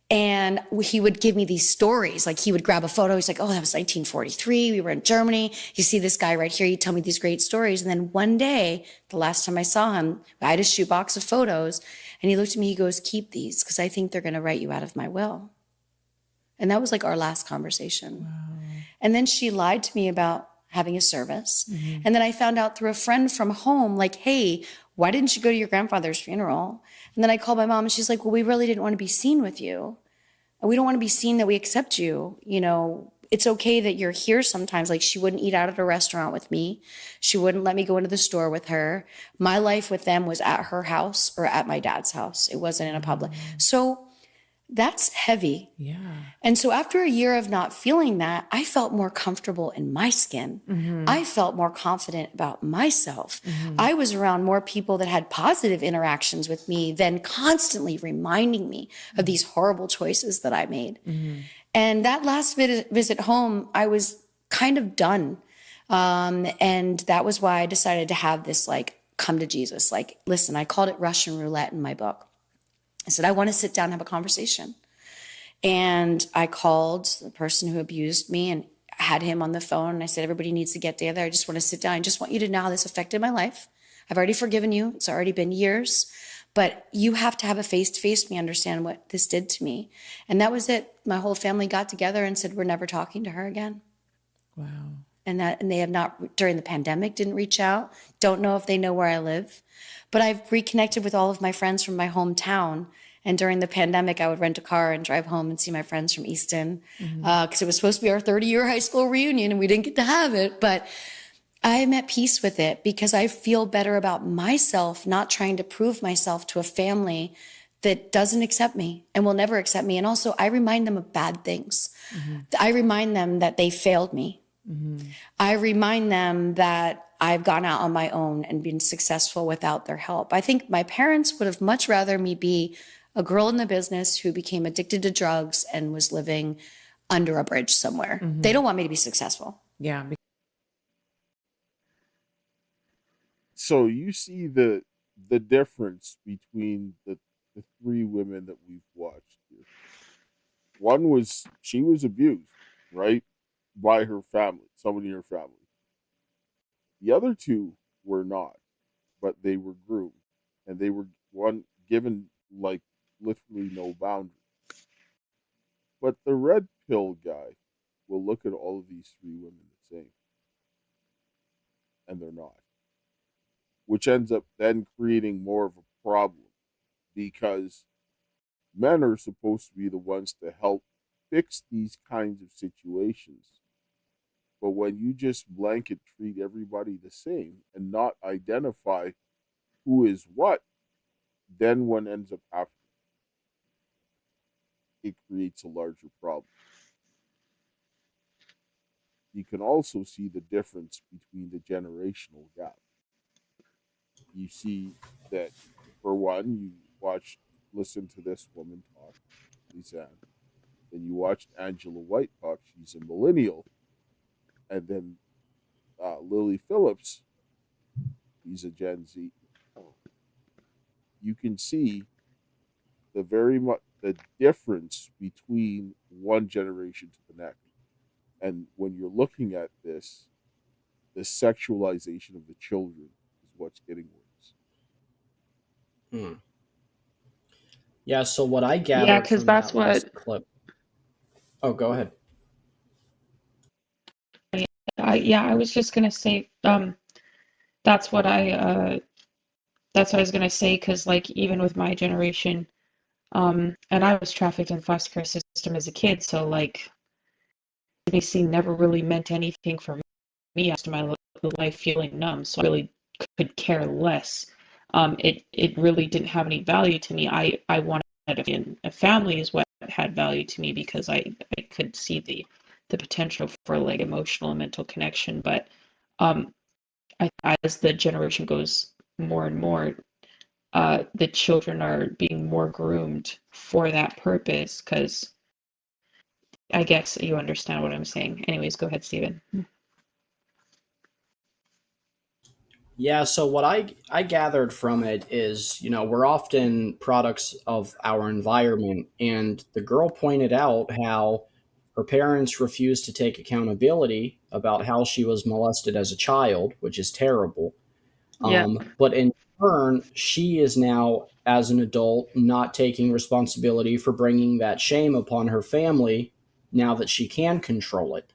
And he would give me these stories. Like he would grab a photo. He's like, oh, that was 1943. We were in Germany. You see this guy right here. He'd tell me these great stories. And then one day, the last time I saw him, I had a shoebox of photos. And he looked at me, he goes, keep these because I think they're going to write you out of my will. And that was like our last conversation. Wow. And then she lied to me about having a service. And then I found out through a friend from home, like, hey, why didn't you go to your grandfather's funeral? And then I called my mom and she's like, well, we really didn't want to be seen with you. And we don't want to be seen that we accept you. You know, it's okay that you're here sometimes. Like she wouldn't eat out at a restaurant with me. She wouldn't let me go into the store with her. My life with them was at her house or at my dad's house. It wasn't in a public. So that's heavy. Yeah. And so after a year of not feeling that, I felt more comfortable in my skin. I felt more confident about myself. I was around more people that had positive interactions with me than constantly reminding me of these horrible choices that I made. And that last visit home, I was kind of done. And that was why I decided to have this like come to Jesus. Like, listen, I called it Russian roulette in my book. I said, I want to sit down and have a conversation. And I called the person who abused me and had him on the phone. And I said, everybody needs to get together. I just want to sit down. I just want you to know how this affected my life. I've already forgiven you. It's already been years. But you have to have a face-to-face with me, understand what this did to me. And that was it. My whole family got together and said, we're never talking to her again. Wow. And they have not, during the pandemic, didn't reach out. Don't know if they know where I live. But I've reconnected with all of my friends from my hometown. And during the pandemic, I would rent a car and drive home and see my friends from Easton. Because it was supposed to be our 30-year high school reunion and we didn't get to have it. But I'm at peace with it because I feel better about myself, not trying to prove myself to a family that doesn't accept me and will never accept me. And also, I remind them of bad things. I remind them that they failed me. I remind them that I've gone out on my own and been successful without their help. I think my parents would have much rather me be a girl in the business who became addicted to drugs and was living under a bridge somewhere. They don't want me to be successful. Yeah. So you see the difference between the three women that we've watched here. One she was abused, right, by her family, somebody in her family. The other two were not, but they were groomed, and they were given like literally no boundaries. But the red pill guy will look at all of these three women the same, and they're not, which ends up then creating more of a problem, because men are supposed to be the ones to help fix these kinds of situations. But when you just blanket treat everybody the same and not identify who is what, then what ends up happening? It creates a larger problem. You can also see the difference between the generational gap. You see that, for one, you listen to this woman talk, Lisa Ann. Then you watched Angela White talk. She's a millennial. And then Lily Phillips, he's a Gen Z. You can see the difference between one generation to the next. And when you're looking at this, the sexualization of the children is what's getting worse. Yeah, so what I gathered Yeah, because from that's that last what. clip. Oh, go ahead. I was just gonna say. That's what I. That's what I was gonna say. Because like even with my generation, and I was trafficked in the foster care system as a kid, so like, intimacy never really meant anything for me after my life feeling numb. So I really could care less. It really didn't have any value to me. I wanted to be in a family is what had value to me, because I could see the potential for like emotional and mental connection. But as the generation goes more and more, the children are being more groomed for that purpose, because I guess you understand what I'm saying. Anyways, go ahead, Stephen. Yeah, so what I gathered from it is, we're often products of our environment. And the girl pointed out how her parents refused to take accountability about how she was molested as a child, which is terrible. Yeah. But in turn, she is now, as an adult, not taking responsibility for bringing that shame upon her family now that she can control it.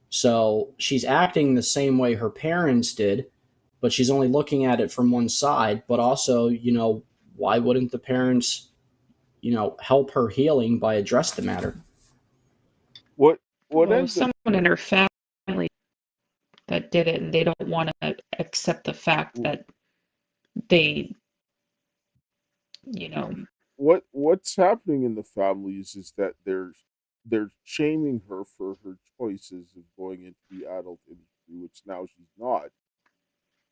So she's acting the same way her parents did, but she's only looking at it from one side. But also, why wouldn't the parents, help her healing by address the matter? What Well, someone in her family that did it, and they don't want to accept the fact that they, what's happening in the families is that they're shaming her for her choices of going into the adult industry, which now she's not,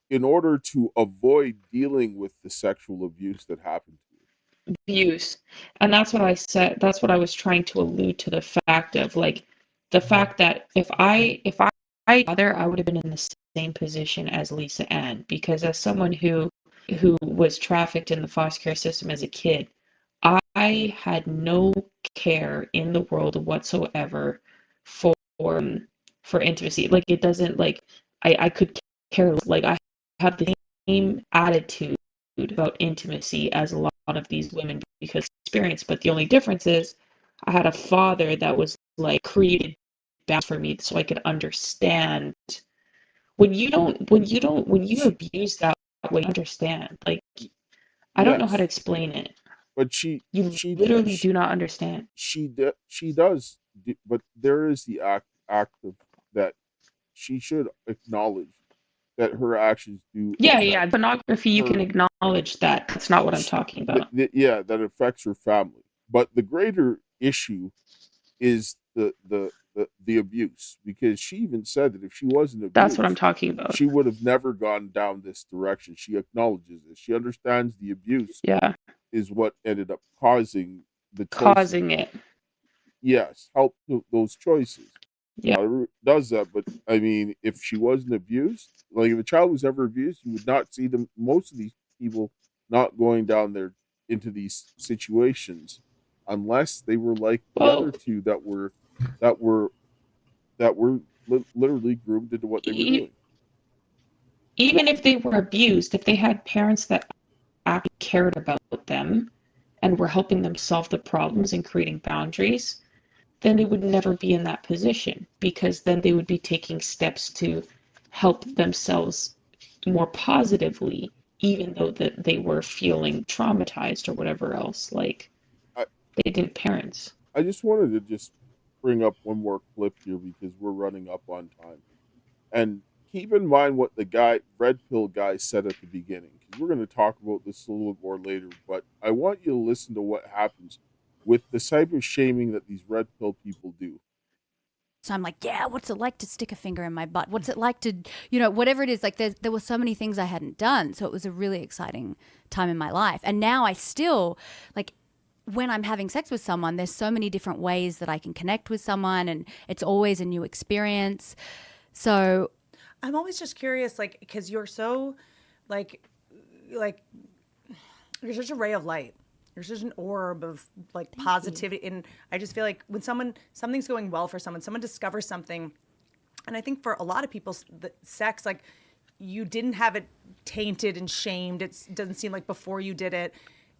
in order to avoid dealing with the sexual abuse that happened to her. abuse. And that's what I said. That's what I was trying to allude to, the fact of like the fact that if I mother, I would have been in the same position as Lisa Ann, because as someone who was trafficked in the foster care system as a kid, I had no care in the world whatsoever for intimacy. Like it doesn't like I could care, like I have the same attitude about intimacy as a lot of these women because experience, but the only difference is I had a father that was like created bounds for me so I could understand. When you abuse that way, you understand. Like I don't know how to explain it. But she literally do not understand. She does, but there is the act of that she should acknowledge that her actions do Yeah, affect yeah. Pornography, you can her. acknowledge that. That's not what I'm talking about. Yeah, that affects her family. But the greater issue is the abuse, because she even said that if she wasn't That's what I'm abused, talking about. she would have never gone down this direction. She acknowledges this. She understands the abuse Yeah, is what ended up causing the choices. causing it. Yes, help those choices. Yeah. Not everyone does that, but I mean, if she wasn't abused, like if a child was ever abused, you would not see them. Most of these people not going down there into these situations unless they were like the Well, other two that were literally groomed into what they were e- doing. even if they were abused, if they had parents that actually cared about them and were helping them solve the problems and creating boundaries, then they would never be in that position, because then they would be taking steps to help themselves more positively, even though that they were feeling traumatized or whatever else, like I, they did parents. I just wanted to just bring up one more clip here because we're running up on time. And keep in mind what the red pill guy said at the beginning, because we're going to talk about this a little bit more later. But I want you to listen to what happens with the type of shaming that these red pill people do. So I'm like, yeah, what's it like to stick a finger in my butt? What's it like to, whatever it is, like there were so many things I hadn't done. So it was a really exciting time in my life. And now I still, like, when I'm having sex with someone, there's so many different ways that I can connect with someone, and it's always a new experience. So I'm always just curious, like, because you're so, like, you're such a ray of light. You're such an orb of like positivity. And I just feel like when something's going well for someone discovers something. And I think for a lot of people, the sex, like, you didn't have it tainted and shamed. It doesn't seem like before you did it.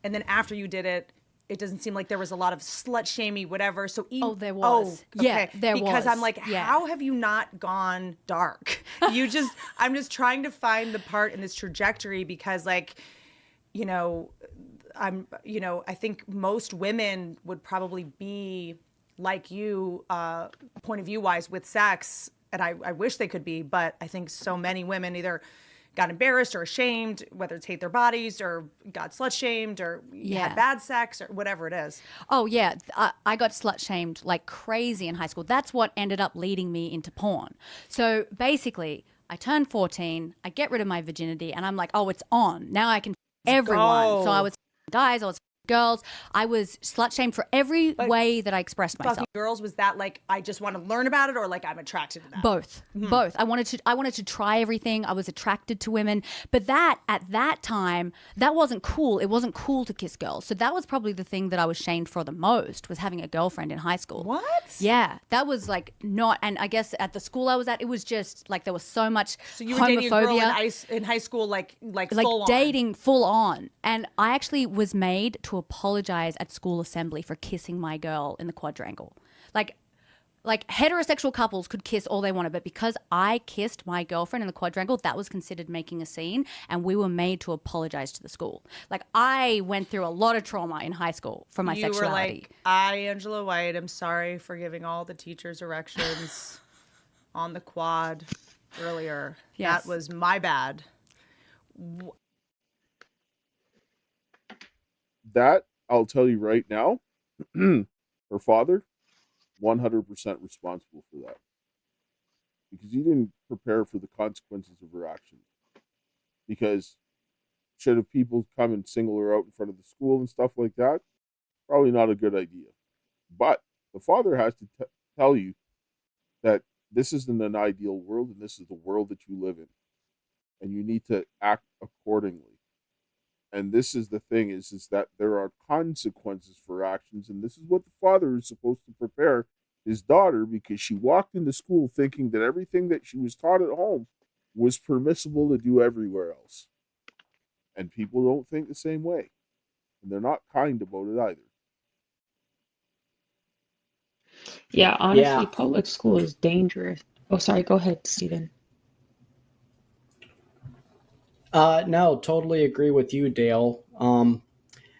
And then after you did it, it doesn't seem like there was a lot of slut shamey, whatever. So there was. Yeah, there was. Because I'm like, how have you not gone dark? I'm just trying to find the part in this trajectory, because like, I think most women would probably be like you, point of view wise with sex. And I wish they could be, but I think so many women either got embarrassed or ashamed, whether it's hate their bodies or got slut shamed or had bad sex or whatever it is. Oh, yeah. I got slut shamed like crazy in high school. That's what ended up leading me into porn. So basically, I turned 14, I get rid of my virginity, and I'm like, oh, it's on. Now I can everyone. So I was guys, I was girls. I was slut shamed for every way that I expressed myself. Girls, was that like I just want to learn about it, or like I'm attracted to that? Both. Both. I wanted to try everything. I was attracted to women, but at that time that wasn't cool. It wasn't cool to kiss girls. So that was probably the thing that I was shamed for the most, was having a girlfriend in high school. What? Yeah, that was like not. And I guess at the school I was at, it was just like there was so much So you were dating a girl in high school, like full on. dating full on. And I actually was made to apologize at school assembly for kissing my girl in the quadrangle. Like heterosexual couples could kiss all they wanted, but because I kissed my girlfriend in the quadrangle, that was considered making a scene, and we were made to apologize to the school. Like, I went through a lot of trauma in high school for my sexuality. You were like, I, Angela White, am sorry for giving all the teachers erections on the quad earlier. Yes. That was my bad. That, I'll tell you right now, her father, 100% responsible for that, because he didn't prepare for the consequences of her actions. Because should have people come and single her out in front of the school and stuff like that, probably not a good idea. But the father has to tell you that this isn't an ideal world, and this is the world that you live in, and you need to act accordingly. And this is the thing, is that there are consequences for actions, and this is what the father is supposed to prepare his daughter, because she walked into school thinking that everything that she was taught at home was permissible to do everywhere else. And people don't think the same way, and they're not kind about it either. Yeah, honestly, public school is dangerous. Oh, sorry, go ahead, Stephen. No, totally agree with you, Dale.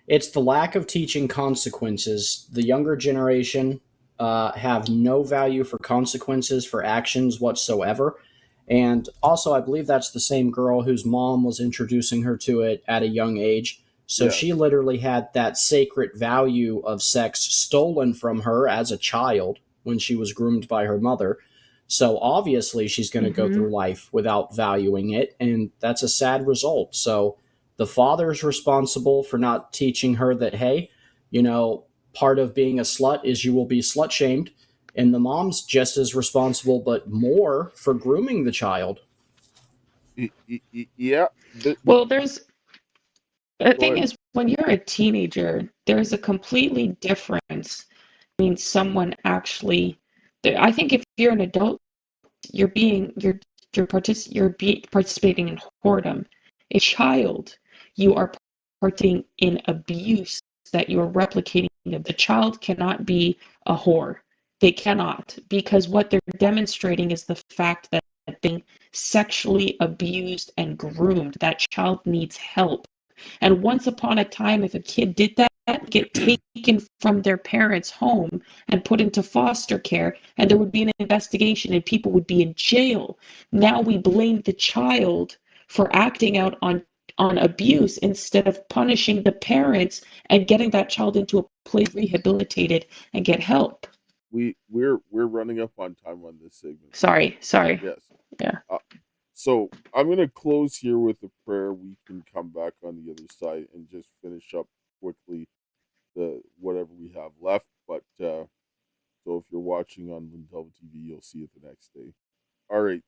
It's the lack of teaching consequences. The younger generation have no value for consequences for actions whatsoever. And also, I believe that's the same girl whose mom was introducing her to it at a young age. So Yes. she literally had that sacred value of sex stolen from her as a child when she was groomed by her mother. So obviously she's going to go through life without valuing it, and that's a sad result. So the father's responsible for not teaching her that, hey, you know, part of being a slut is you will be slut shamed. And the mom's just as responsible, but more, for grooming the child. Yeah. Well, the Go thing ahead. is, when you're a teenager, there's a completely difference. I mean, someone actually. I think if you're an adult, you're participating in whoredom. A child, you are participating in abuse that you are replicating. The child cannot be a whore. They cannot, because what they're demonstrating is the fact that being sexually abused and groomed, that child needs help. And once upon a time, if a kid did that, get taken from their parents' home and put into foster care, and there would be an investigation and people would be in jail. Now we blame the child for acting out on abuse instead of punishing the parents and getting that child into a place rehabilitated and get help. We're running up on time on this segment. Sorry. Yes. Yeah. So I'm gonna close here with a prayer. We can come back on the other side and just finish up quickly the whatever we have left. But so if you're watching on Lindell TV, you'll see it the next day. All right.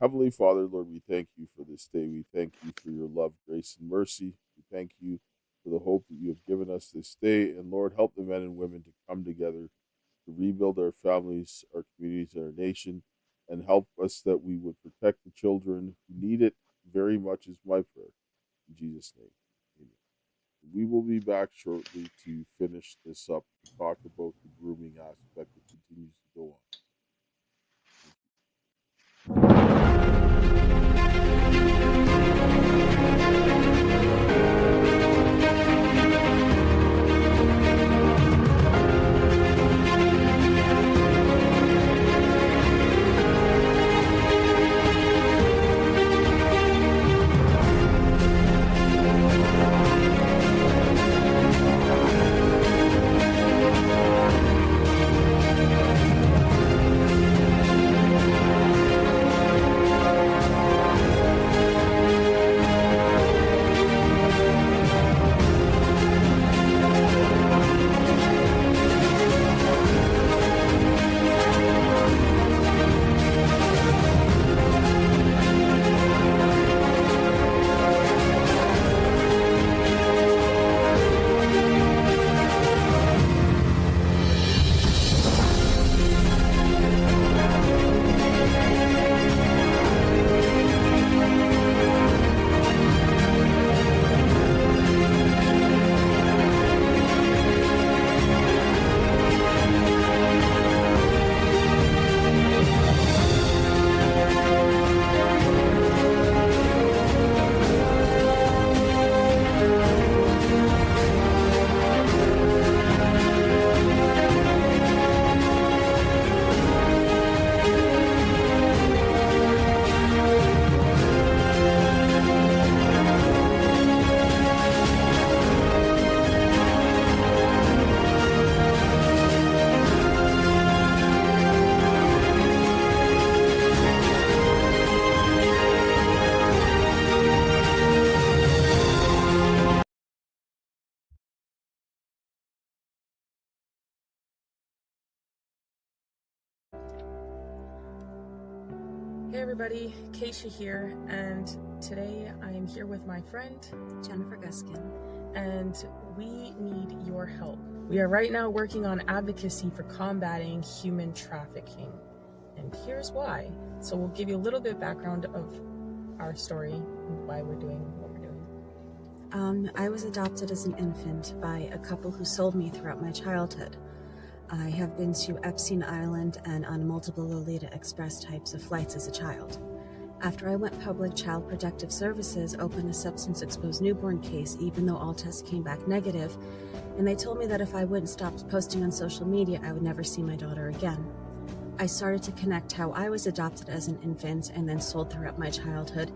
Heavenly Father, Lord, we thank you for this day. We thank you for your love, grace, and mercy. We thank you for the hope that you have given us this day. And Lord, help the men and women to come together to rebuild our families, our communities, and our nation, and help us that we would protect the children who need it very much is my prayer. In Jesus' name, amen. We will be back shortly to finish this up, to talk about the grooming aspect that continues to go on. Hey everybody, Keisha here, and today I am here with my friend Jennifer Guskin, and we need your help. We are right now working on advocacy for combating human trafficking, and here's why. So we'll give you a little bit of background of our story and why we're doing what we're doing. I was adopted as an infant by a couple who sold me throughout my childhood. I have been to Epstein Island and on multiple Lolita Express types of flights as a child. After I went public, Child Protective Services opened a substance-exposed newborn case, even though all tests came back negative, and they told me that if I wouldn't stop posting on social media, I would never see my daughter again. I started to connect how I was adopted as an infant and then sold throughout my childhood,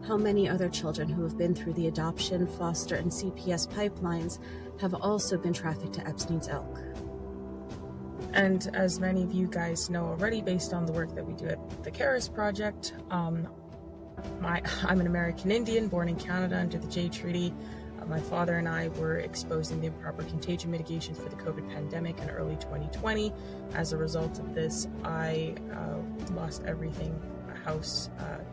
how many other children who have been through the adoption, foster, and CPS pipelines have also been trafficked to Epstein's Elk. And as many of you guys know already, based on the work that we do at the CARES Project, I'm an American Indian born in Canada under the Jay Treaty. My father and I were exposed in the improper contagion mitigation for the COVID pandemic in early 2020. As a result of this, I lost everything: a house,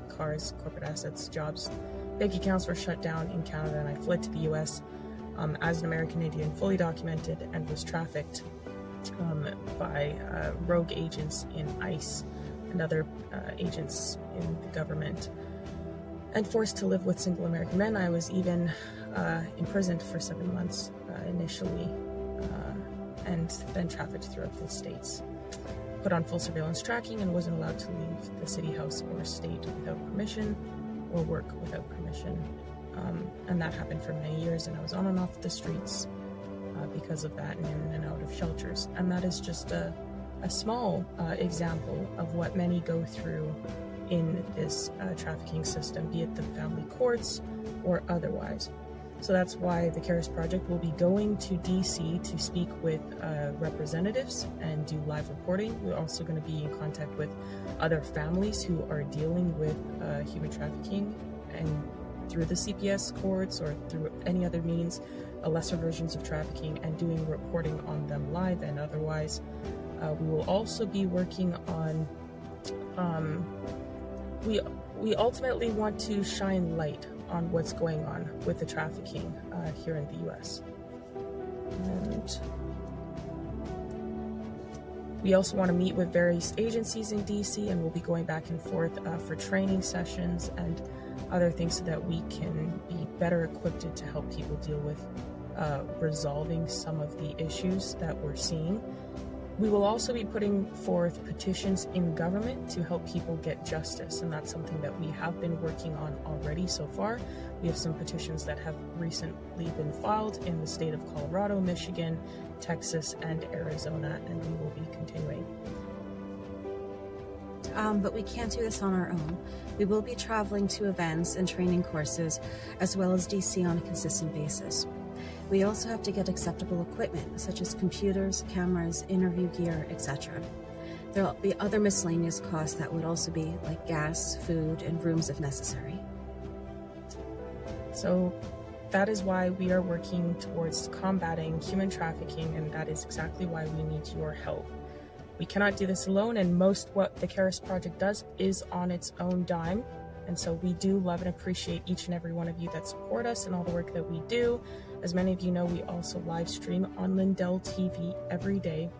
cars, corporate assets, jobs. Bank accounts were shut down in Canada, and I fled to the US as an American Indian, fully documented, and was trafficked by rogue agents in ICE and other agents in the government, and forced to live with single American men. I was even imprisoned for 7 months initially, and then trafficked throughout the states. Put on full surveillance tracking and wasn't allowed to leave the city house or state without permission or work without permission. And that happened for many years, and I was on and off the streets because of that, and in and out of shelters. And that is just a small example of what many go through in this trafficking system, be it the family courts or otherwise. So that's why the CARES Project will be going to DC to speak with representatives and do live reporting. We're also going to be in contact with other families who are dealing with human trafficking, and through the CPS courts or through any other means, lesser versions of trafficking, and doing reporting on them live and otherwise. We will also be working on we ultimately want to shine light on what's going on with the trafficking here in the US. And we also want to meet with various agencies in DC, and we'll be going back and forth for training sessions and other things so that we can be better equipped to help people deal with resolving some of the issues that we're seeing. We will also be putting forth petitions in government to help people get justice, and that's something that we have been working on already so far. We have some petitions that have recently been filed in the state of Colorado, Michigan, Texas, and Arizona, and we will be continuing. But we can't do this on our own. We will be traveling to events and training courses, as well as DC on a consistent basis. We also have to get acceptable equipment, such as computers, cameras, interview gear, etc. There will be other miscellaneous costs that would also be like gas, food, and rooms if necessary. So that is why we are working towards combating human trafficking, and that is exactly why we need your help. We cannot do this alone, and most what the CARES Project does is on its own dime. And so we do love and appreciate each and every one of you that support us and all the work that we do. As many of you know, we also live stream on Lindell TV every day.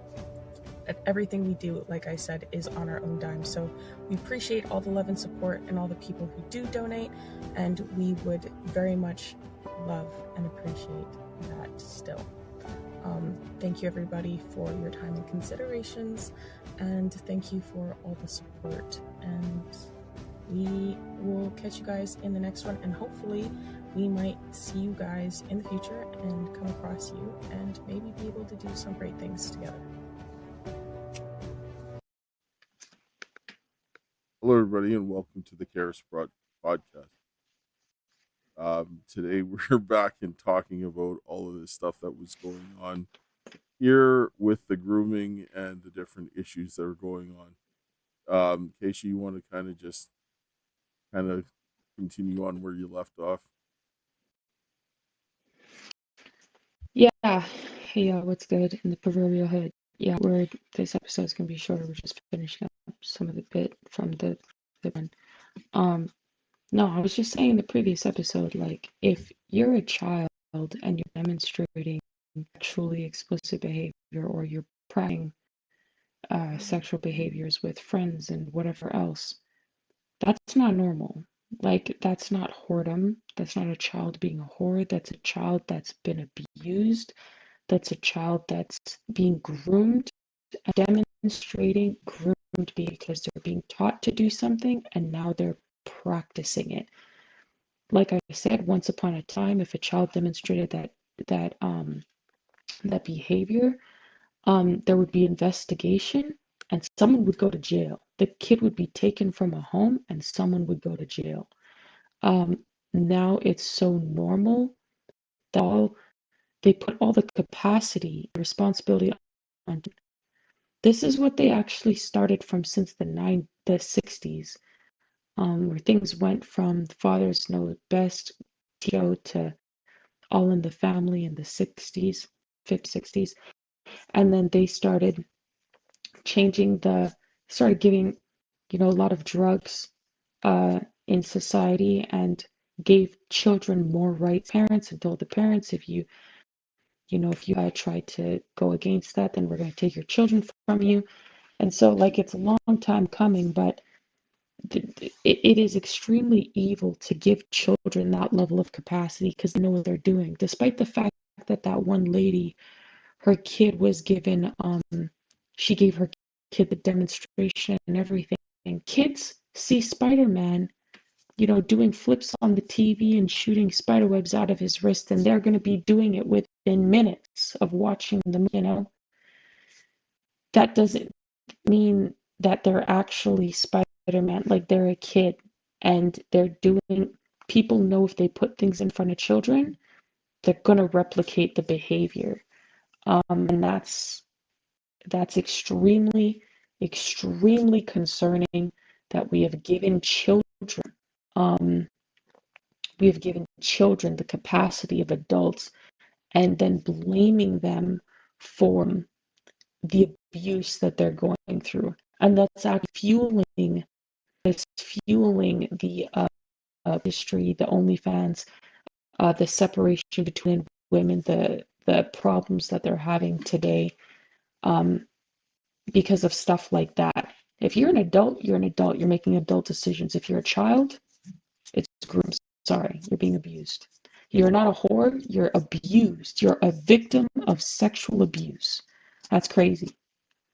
And everything we do, like I said, is on our own dime. So we appreciate all the love and support and all the people who do donate. And we would very much love and appreciate that still. Thank you everybody for your time and considerations. And thank you for all the support. And we will catch you guys in the next one, and hopefully we might see you guys in the future and come across you and maybe be able to do some great things together. Hello, everybody, and welcome to the CARES podcast. Today we're back and talking about all of this stuff that was going on here with the grooming and the different issues that are going on. Keisha, you want to kind of continue on where you left off? Yeah, what's good in the proverbial hood? Yeah, this episode is gonna be shorter. We're just finishing up some of the bit from the one. No, I was just saying in the previous episode, like, if you're a child and you're demonstrating sexually explicit behavior, or you're practicing sexual behaviors with friends and whatever else, that's not normal. Like, that's not whoredom. That's not a child being a whore. That's a child that's been abused. That's a child that's being groomed, demonstrating groomed because they're being taught to do something and now they're practicing it. Like I said, once upon a time, if a child demonstrated that behavior, there would be investigation, and someone would go to jail. The kid would be taken from a home and someone would go to jail. Now it's so normal that they put all the capacity, responsibility on. This is what they actually started from since the 60s, where things went from the fathers know best show to All in the Family in the 60s, 50s, 60s. And then they started started giving, a lot of drugs in society and gave children more rights. Parents and told the parents, if you try to go against that, then we're going to take your children from you. And so, it's a long time coming, but it is extremely evil to give children that level of capacity because they know what they're doing. Despite the fact that one lady, her kid was given, she gave her kid the demonstration and everything. And kids see Spider-Man, doing flips on the TV and shooting spider webs out of his wrist, and they're going to be doing it within minutes of watching them. That doesn't mean that they're actually Spider-Man, like they're a kid and people know if they put things in front of children, they're going to replicate the behavior. And that's extremely, extremely concerning that we have given children the capacity of adults and then blaming them for the abuse that they're going through. And that's actually fueling the industry, the OnlyFans, the separation between women, the problems that they're having today, because of stuff like that. If you're an adult, you're an adult. You're making adult decisions. If you're a child, it's groom. Sorry, you're being abused. You're not a whore. You're abused. You're a victim of sexual abuse. That's crazy.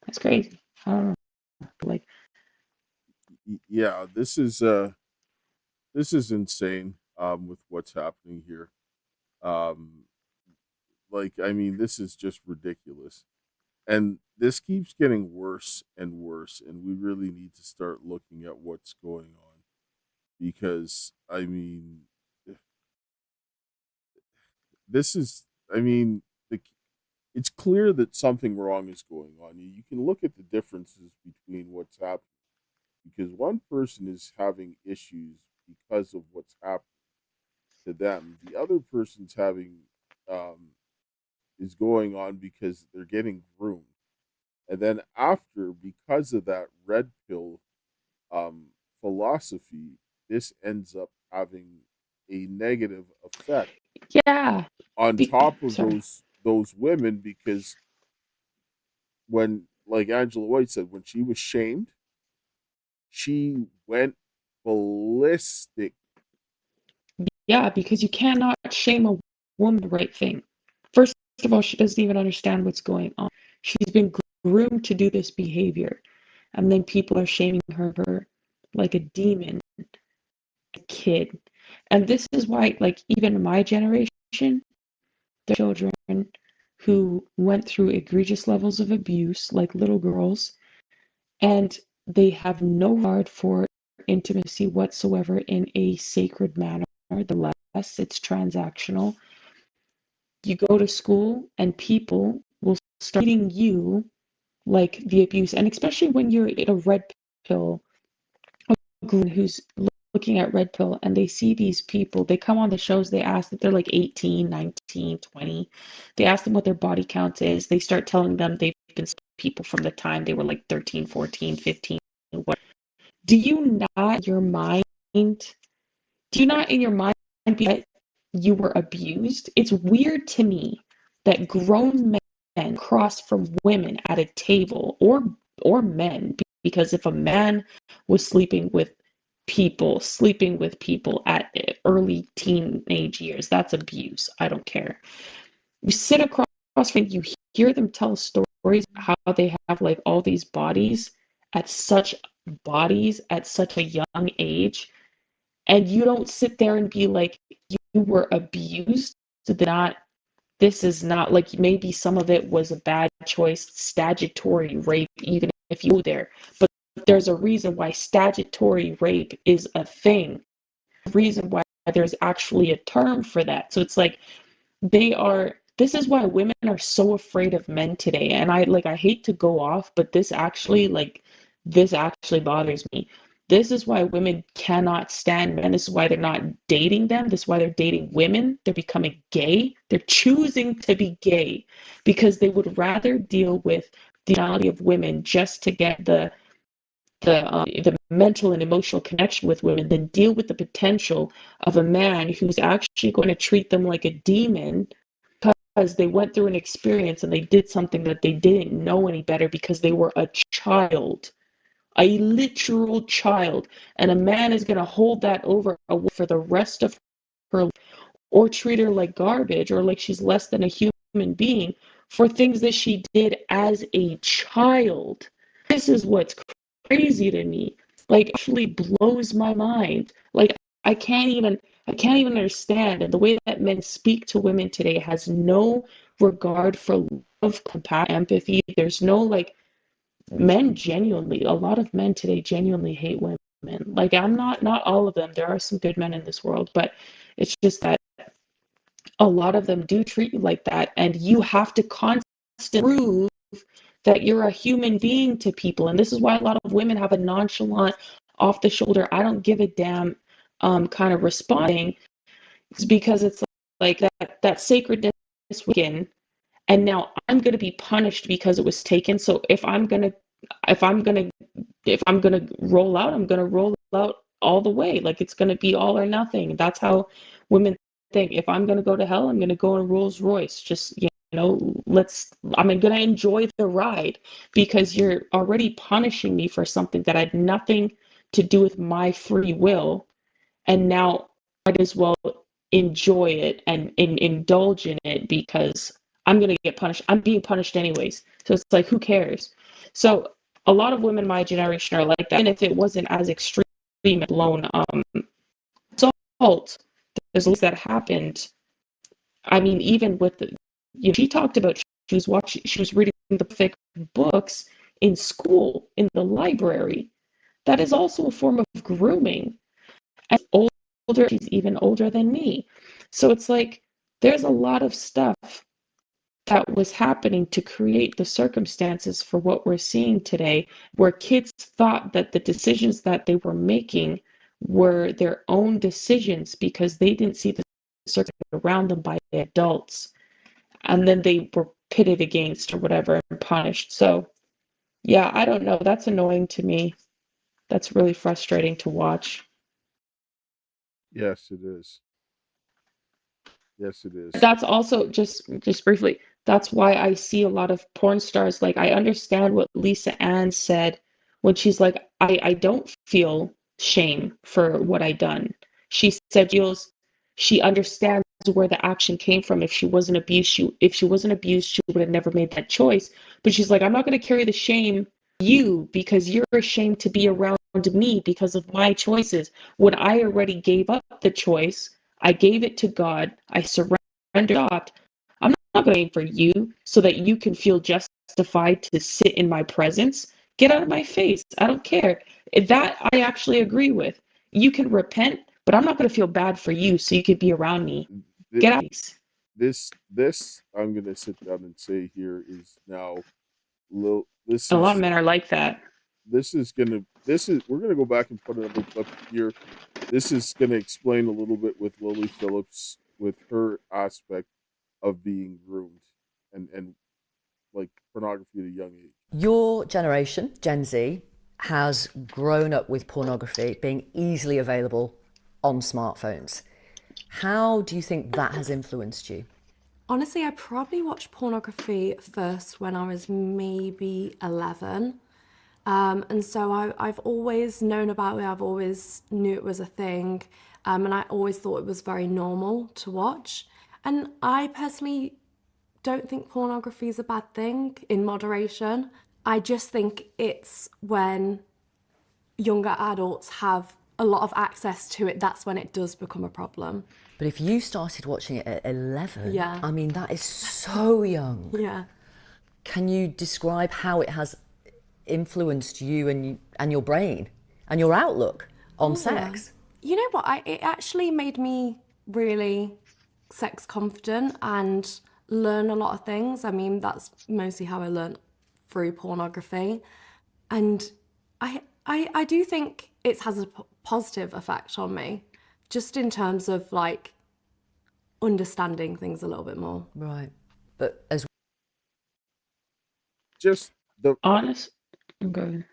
That's crazy. I don't know. Yeah, this is insane. With what's happening here. I mean, this is just ridiculous. And this keeps getting worse and worse, and we really need to start looking at what's going on. Because, I mean, it's clear that something wrong is going on. You can look at the differences between what's happening. Because one person is having issues because of what's happening to them. The other person's is going on because they're getting groomed. And then after, because of that red pill philosophy, this ends up having a negative effect. Yeah. On top of those women, because when, like Angela White said, when she was shamed, she went ballistic. Yeah, because you cannot shame a woman the right thing. First of all, she doesn't even understand what's going on. She's been groomed to do this behavior. And then people are shaming her like a demon, a kid. And this is why, even in my generation, there are children who went through egregious levels of abuse, like little girls, and they have no regard for intimacy whatsoever in a sacred manner. The less it's transactional. You go to school and people will start treating you like the abuse. And especially when you're in a red pill, who's looking at red pill and they see these people, they come on the shows, they ask that they're like 18, 19, 20. They ask them what their body count is. They start telling them they've been people from the time they were like 13, 14, 15. Do you not in your mind be that you were abused? It's weird to me that grown men cross from women at a table or men, because if a man was sleeping with people at early teenage years, that's abuse. I don't care. You sit across from, you hear them tell stories how they have all these bodies at such a young age, and you don't sit there and be like, you were abused. This is not maybe some of it was a bad choice, statutory rape, even if you go there. But there's a reason why statutory rape is a thing. Reason why there's actually a term for that. So it's like this is why women are so afraid of men today. And I hate to go off, but this actually bothers me. This is why women cannot stand men. This is why they're not dating them. This is why they're dating women. They're becoming gay. They're choosing to be gay because they would rather deal with the reality of women just to get the mental and emotional connection with women than deal with the potential of a man who's actually going to treat them like a demon because they went through an experience and they did something that they didn't know any better because they were a child. A literal child, and a man is going to hold that over for the rest of her life or treat her like garbage or like she's less than a human being for things that she did as a child. This is what's crazy to me. Like, actually blows my mind. Like, I can't even understand. And the way that men speak to women today has no regard for love, compassion, empathy. There's no like a lot of men today genuinely hate women. Like, I'm not all of them. There are some good men in this world, but it's just that a lot of them do treat you like that, and you have to constantly prove that you're a human being to people. And this is why a lot of women have a nonchalant, off the shoulder, I don't give a damn kind of responding. It's because it's like that sacredness weekend, and now I'm going to be punished because it was taken. So if I'm gonna roll out, I'm gonna roll out all the way. Like, it's gonna be all or nothing. That's how women think. If I'm gonna go to hell, I'm gonna go in a Rolls Royce. Just, I'm gonna enjoy the ride because you're already punishing me for something that had nothing to do with my free will, and now I might as well enjoy it and indulge in it because I'm going to get punished. I'm being punished anyways. So it's like, who cares? So a lot of women my generation are like that. And if it wasn't as extreme blown assault, there's things that happened. I mean, even with she talked about she was reading the perfect books in school, in the library. That is also a form of grooming. And she's even older than me. So it's like, there's a lot of stuff that was happening to create the circumstances for what we're seeing today, where kids thought that the decisions that they were making were their own decisions because they didn't see the circumstances around them by the adults. And then they were pitted against or whatever and punished. So, yeah, I don't know. That's annoying to me. That's really frustrating to watch. Yes, it is. Yes, it is. That's also just briefly. That's why I see a lot of porn stars. Like, I understand what Lisa Ann said when she's like, I don't feel shame for what I done. She said she understands where the action came from. If she wasn't abused, she would have never made that choice. But she's like, I'm not going to carry the shame you because you're ashamed to be around me because of my choices. When I already gave up the choice, I gave it to God. I surrendered. I'm not going for you so that you can feel justified to sit in my presence. Get out of my face. I don't care. That I actually agree with. You can repent, but I'm not going to feel bad for you so you could be around me. Get out. This I'm going to sit down and say here is now a lot of men are like that. We're going to go back and put another clip here. This is going to explain a little bit with Lily Phillips, with her aspect of being groomed and like pornography at a young age. Your generation, Gen Z, has grown up with pornography being easily available on smartphones. How do you think that has influenced you? Honestly, I probably watched pornography first when I was maybe 11. And so I've always known about it. I've always knew it was a thing. And I always thought it was very normal to watch. And I personally don't think pornography is a bad thing in moderation. I just think it's when younger adults have a lot of access to it, that's when it does become a problem. But if you started watching it at 11, yeah. I mean, that is so young. Yeah. Can you describe how it has influenced you and your brain and your outlook on sex? You know what? It actually made me really sex confident and learn a lot of things. I mean, that's mostly how I learned through pornography. And I do think it has a positive effect on me, just in terms of like understanding things a little bit more. Right. But as just the Honest. Okay.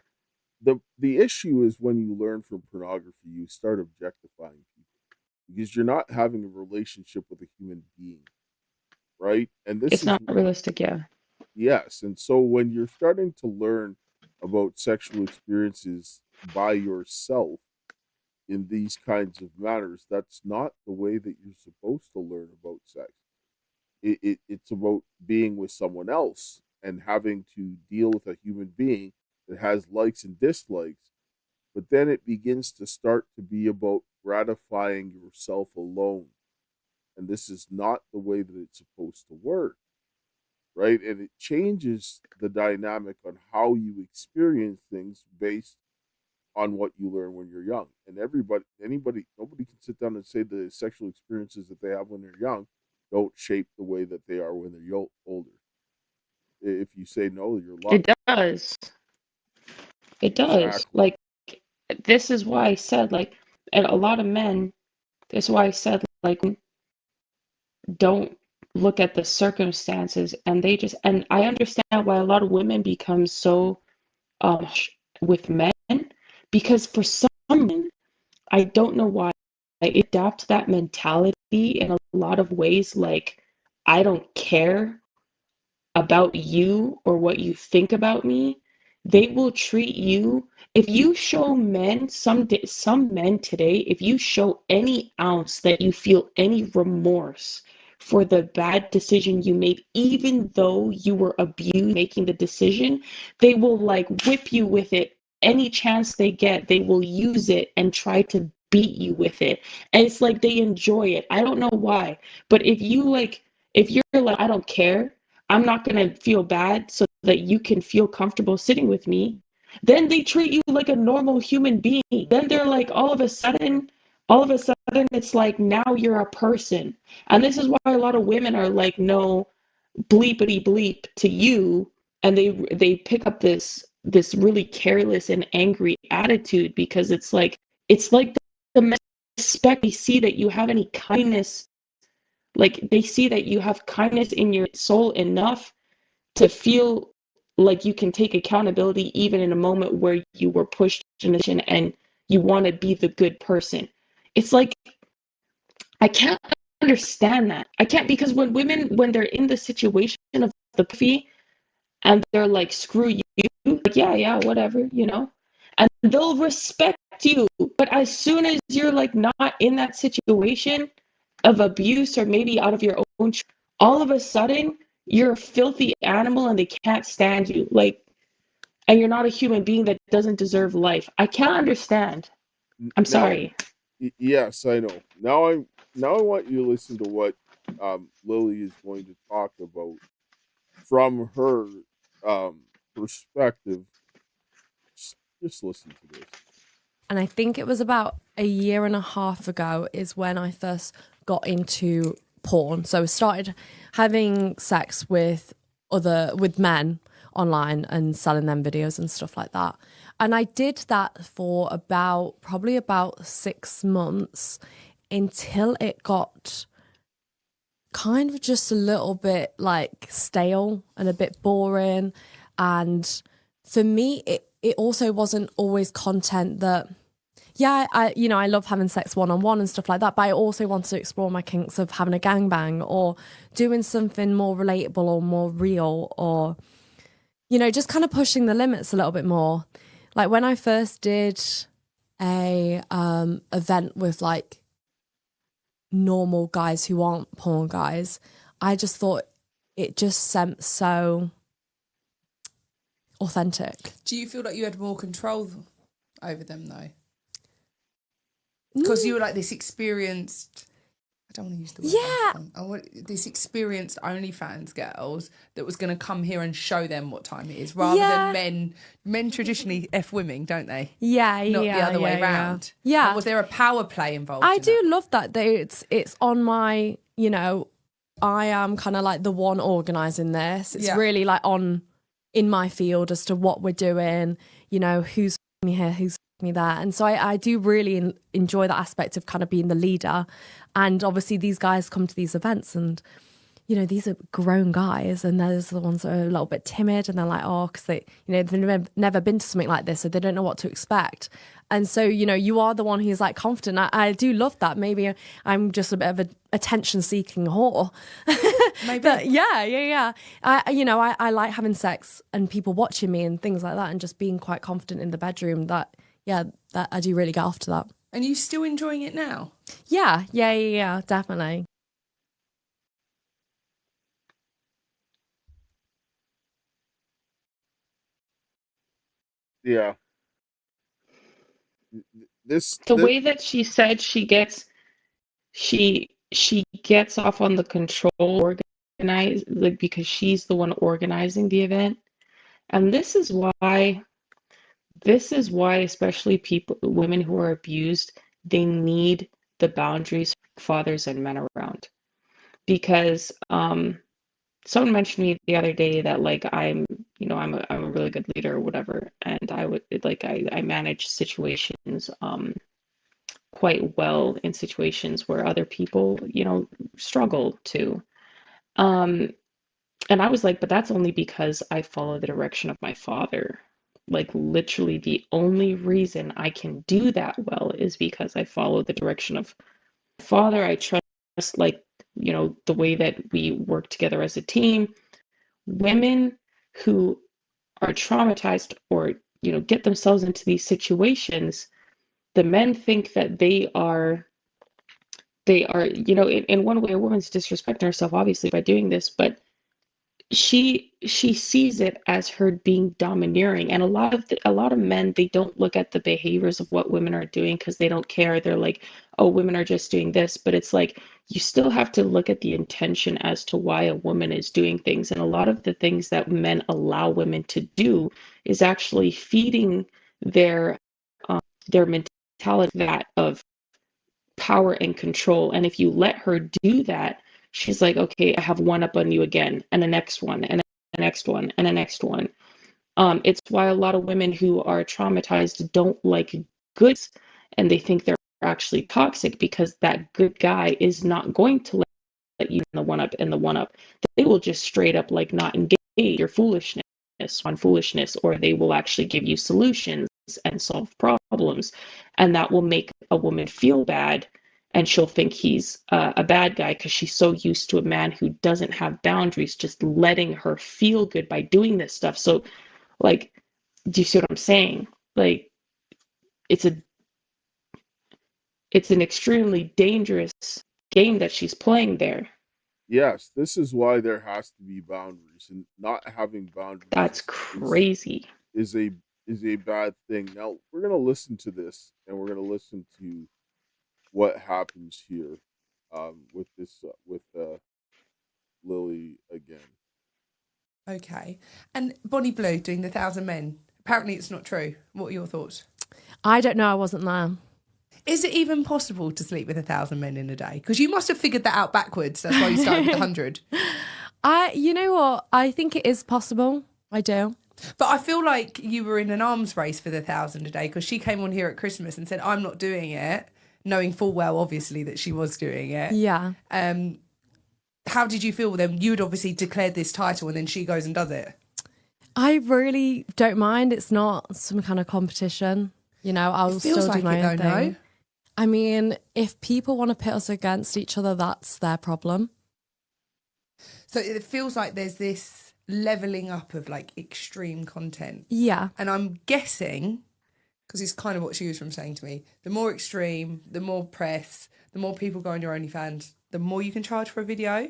the issue is when you learn from pornography, you start objectifying people because you're not having a relationship with a human being, right? And this It's is not realistic, yeah. yes, and so when you're starting to learn about sexual experiences by yourself in these kinds of manners, that's not the way that you're supposed to learn about sex. It's about being with someone else and having to deal with a human being that has likes and dislikes, but then it begins to start to be about gratifying yourself alone. And this is not the way that it's supposed to work, right? And it changes the dynamic on how you experience things based on what you learn when you're young. And nobody can sit down and say the sexual experiences that they have when they're young don't shape the way that they are when they're older. If you say no, you're lying. It does. It does. Exactly. Like, this is why I said, like, and a lot of men, this is why I said, like, don't look at the circumstances, and and I understand why a lot of women become so with men, because for some men, I don't know why, I adapt that mentality in a lot of ways. Like, I don't care about you or what you think about me. They will treat you, if you show men, some men today, if you show any ounce that you feel any remorse for the bad decision you made, even though you were abused making the decision, they will like whip you with it any chance they get. They will use it and try to beat you with it. And it's like they enjoy it. I don't know why. But if you're like, I don't care, I'm not going to feel bad so that you can feel comfortable sitting with me, then they treat you like a normal human being. Then they're like, all of a sudden, it's like now you're a person. And this is why a lot of women are like, no, bleepity bleep to you. And they pick up this really careless and angry attitude, because it's like the respect, they see that you have any kindness, like they see that you have kindness in your soul enough to feel like you can take accountability even in a moment where you were pushed in a position and you want to be the good person. It's like, I can't understand that. I can't, because when they're in the situation of the puffy and they're like, screw you, like, yeah, whatever, and they'll respect you. But as soon as you're like not in that situation of abuse, or maybe out of your own, all of a sudden you're a filthy animal and they can't stand you, like, and you're not a human being that doesn't deserve life. I can't understand. I'm sorry. Yes, I know. Now I want you to listen to what Lily is going to talk about from her perspective. Just listen to this. And I think it was about a year and a half ago is when I first got into porn. So I started having sex with men online and selling them videos and stuff like that. And I did that for probably about 6 months, until it got kind of just a little bit like stale and a bit boring. And for me, it also wasn't always content that, yeah, I love having sex one-on-one and stuff like that, but I also wanted to explore my kinks of having a gangbang or doing something more relatable or more real, or, just kind of pushing the limits a little bit more. Like when I first did a event with like normal guys who aren't porn guys, I just thought it just seemed so authentic. Do you feel like you had more control over them though? Because you were like this experienced, don't want to use the word. Yeah. I want this experienced OnlyFans girls that was going to come here and show them what time it is, rather than men. Men traditionally F women, don't they? Yeah, Not the other way round. Yeah. And was there a power play involved? I in do that? love that. It's on my, you know, I am kind of like the one organising this. It's really like in my field as to what we're doing, you know, who's me here, who's me there. And so I do really enjoy that aspect of kind of being the leader. And obviously these guys come to these events and, you know, these are grown guys and there's the ones that are a little bit timid and they're like, oh, because they, you know, they've never been to something like this, so they don't know what to expect. And so, you know, you are the one who's like confident. I do love that. Maybe I'm just a bit of an attention-seeking whore. Maybe. But yeah. I like having sex and people watching me and things like that and just being quite confident in the bedroom. That I do really get after that. And you still enjoying it now? Yeah, definitely. Yeah. The way that she said she gets off on the control organize, like, because she's the one organizing the event. And this is why especially women who are abused, they need the boundaries, fathers and men around. Because someone mentioned me the other day that like I'm a really good leader or whatever, and I manage situations quite well in situations where other people, you know, struggle too. And I was like, but that's only because I follow the direction of my father. Like literally the only reason I can do that well is because I follow the direction of my father. I trust, like, you know, the way that we work together as a team. Women who are traumatized or, you know, get themselves into these situations, the men think that they are, you know, in one way, a woman's disrespecting herself, obviously, by doing this, but she sees it as her being domineering. And a lot of men, they don't look at the behaviors of what women are doing because they don't care. They're like, oh, women are just doing this. But it's like, you still have to look at the intention as to why a woman is doing things. And a lot of the things that men allow women to do is actually feeding their mentality, that of power and control. And if you let her do that, she's like, okay, I have one up on you again, and the next one, and the next one, and the next one. It's why a lot of women who are traumatized don't like goods, and they think they're actually toxic, because that good guy is not going to let you in the one up and the one up. They will just straight up like not engage your foolishness on foolishness, or they will actually give you solutions and solve problems, and that will make a woman feel bad. And she'll think he's a bad guy because she's so used to a man who doesn't have boundaries, just letting her feel good by doing this stuff. So, like, do you see what I'm saying? Like, it's an extremely dangerous game that she's playing there. Yes, this is why there has to be boundaries, and not having boundaries. That's crazy. Is a bad thing. Now we're gonna listen to this, and we're gonna listen to what happens here with this with Lily again. Okay. And Bonnie Blue doing the 1,000 Men. Apparently it's not true. What are your thoughts? I don't know. I wasn't there. Is it even possible to sleep with 1,000 men in a day? Because you must have figured that out backwards. That's why you started with 100. You know what? I think it is possible. I do. But I feel like you were in an arms race for the 1,000 a day, because she came on here at Christmas and said, I'm not doing it, knowing full well, obviously, that she was doing it. Yeah. How did you feel then? You had obviously declared this title and then she goes and does it. I really don't mind. It's not some kind of competition. You know, I'll still do my own thing. No? I mean, if people want to pit us against each other, that's their problem. So it feels like there's this leveling up of like extreme content. Yeah. And I'm guessing, because it's kind of what she was from saying to me, the more extreme, the more press, the more people go on your OnlyFans, the more you can charge for a video.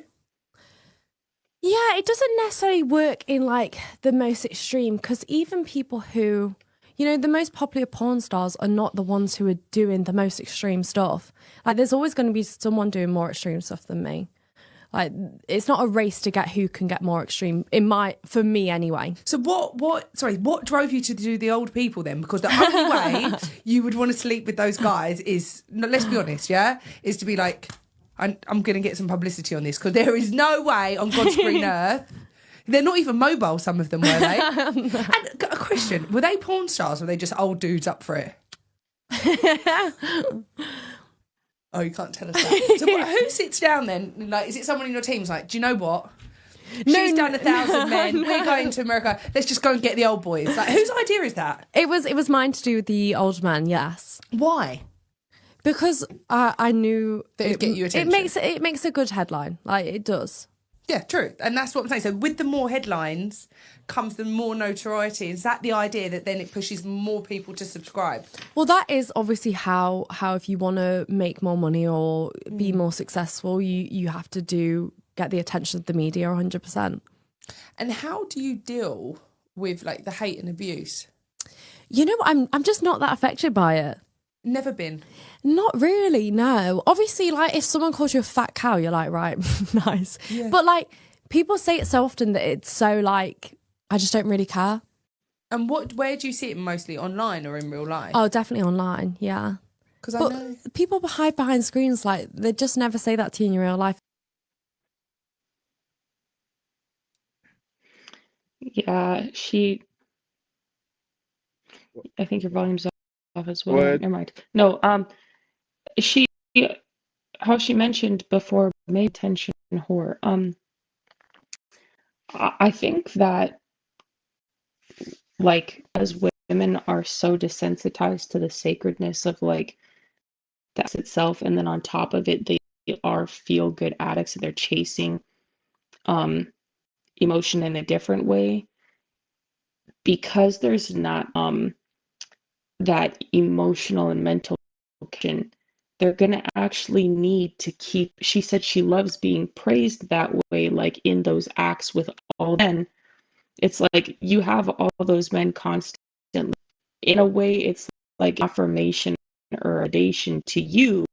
Yeah, it doesn't necessarily work in like the most extreme, because even people who, you know, the most popular porn stars are not the ones who are doing the most extreme stuff. Like, there's always going to be someone doing more extreme stuff than me. Like, it's not a race to get who can get more extreme, for me anyway. So what drove you to do the old people then? Because the only way you would want to sleep with those guys is, no, let's be honest, yeah, is to be like, I'm going to get some publicity on this, because there is no way on God's green earth. They're not even mobile, some of them, were they? And a question, were they porn stars or were they just old dudes up for it? Oh, you can't tell us that. So who sits down then? Like, is it someone in your team's like, do you know what? She's done 1,000 men. No. We're going to America. Let's just go and get the old boys. Like, whose idea is that? It was mine to do with the old man. Yes. Why? Because I knew that it'd get you attention. It makes a good headline. Like, it does. Yeah, true. And that's what I'm saying. So with the more headlines comes the more notoriety. Is that the idea that then it pushes more people to subscribe? Well, that is obviously how if you want to make more money or be more successful, you have to get the attention of the media 100%. And how do you deal with like the hate and abuse? You know, I'm just not that affected by it. Never been? Not really, no. Obviously, like, if someone calls you a fat cow, you're like, right, nice. Yeah. But, like, people say it so often that it's so, like, I just don't really care. And where do you see it mostly, online or in real life? Oh, definitely online, yeah. Because I know people hide behind screens, like, they just never say that to you in your real life. Yeah, I think your volume's off as well. Never mind. No, how she mentioned before, made attention whore. I think that, like, as women are so desensitized to the sacredness of, like, that's itself, and then on top of it, they are feel-good addicts and they're chasing emotion in a different way, because there's not that emotional and mental connection. They're gonna actually need to keep, she said she loves being praised that way, like in those acts with all men. It's like you have all those men constantly. In a way, it's like affirmation or validation to you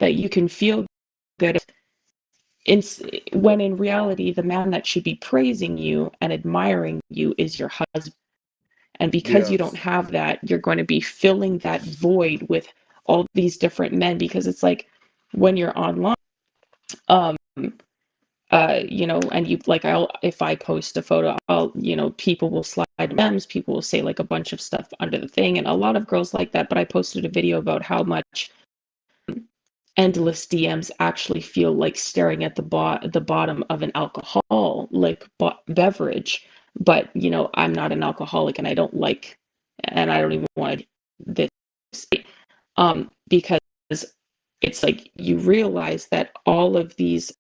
that you can feel good. When in reality, the man that should be praising you and admiring you is your husband. And because you don't have that, you're going to be filling that void with all these different men, because it's like when you're online, you know, and you like, if I post a photo, you know, people will slide DMs, people will say like a bunch of stuff under the thing, and a lot of girls like that. But I posted a video about how much endless DMs actually feel like staring at the bottom of an alcohol beverage. But, you know, I'm not an alcoholic, and I don't even want this, because it's like you realize that all of these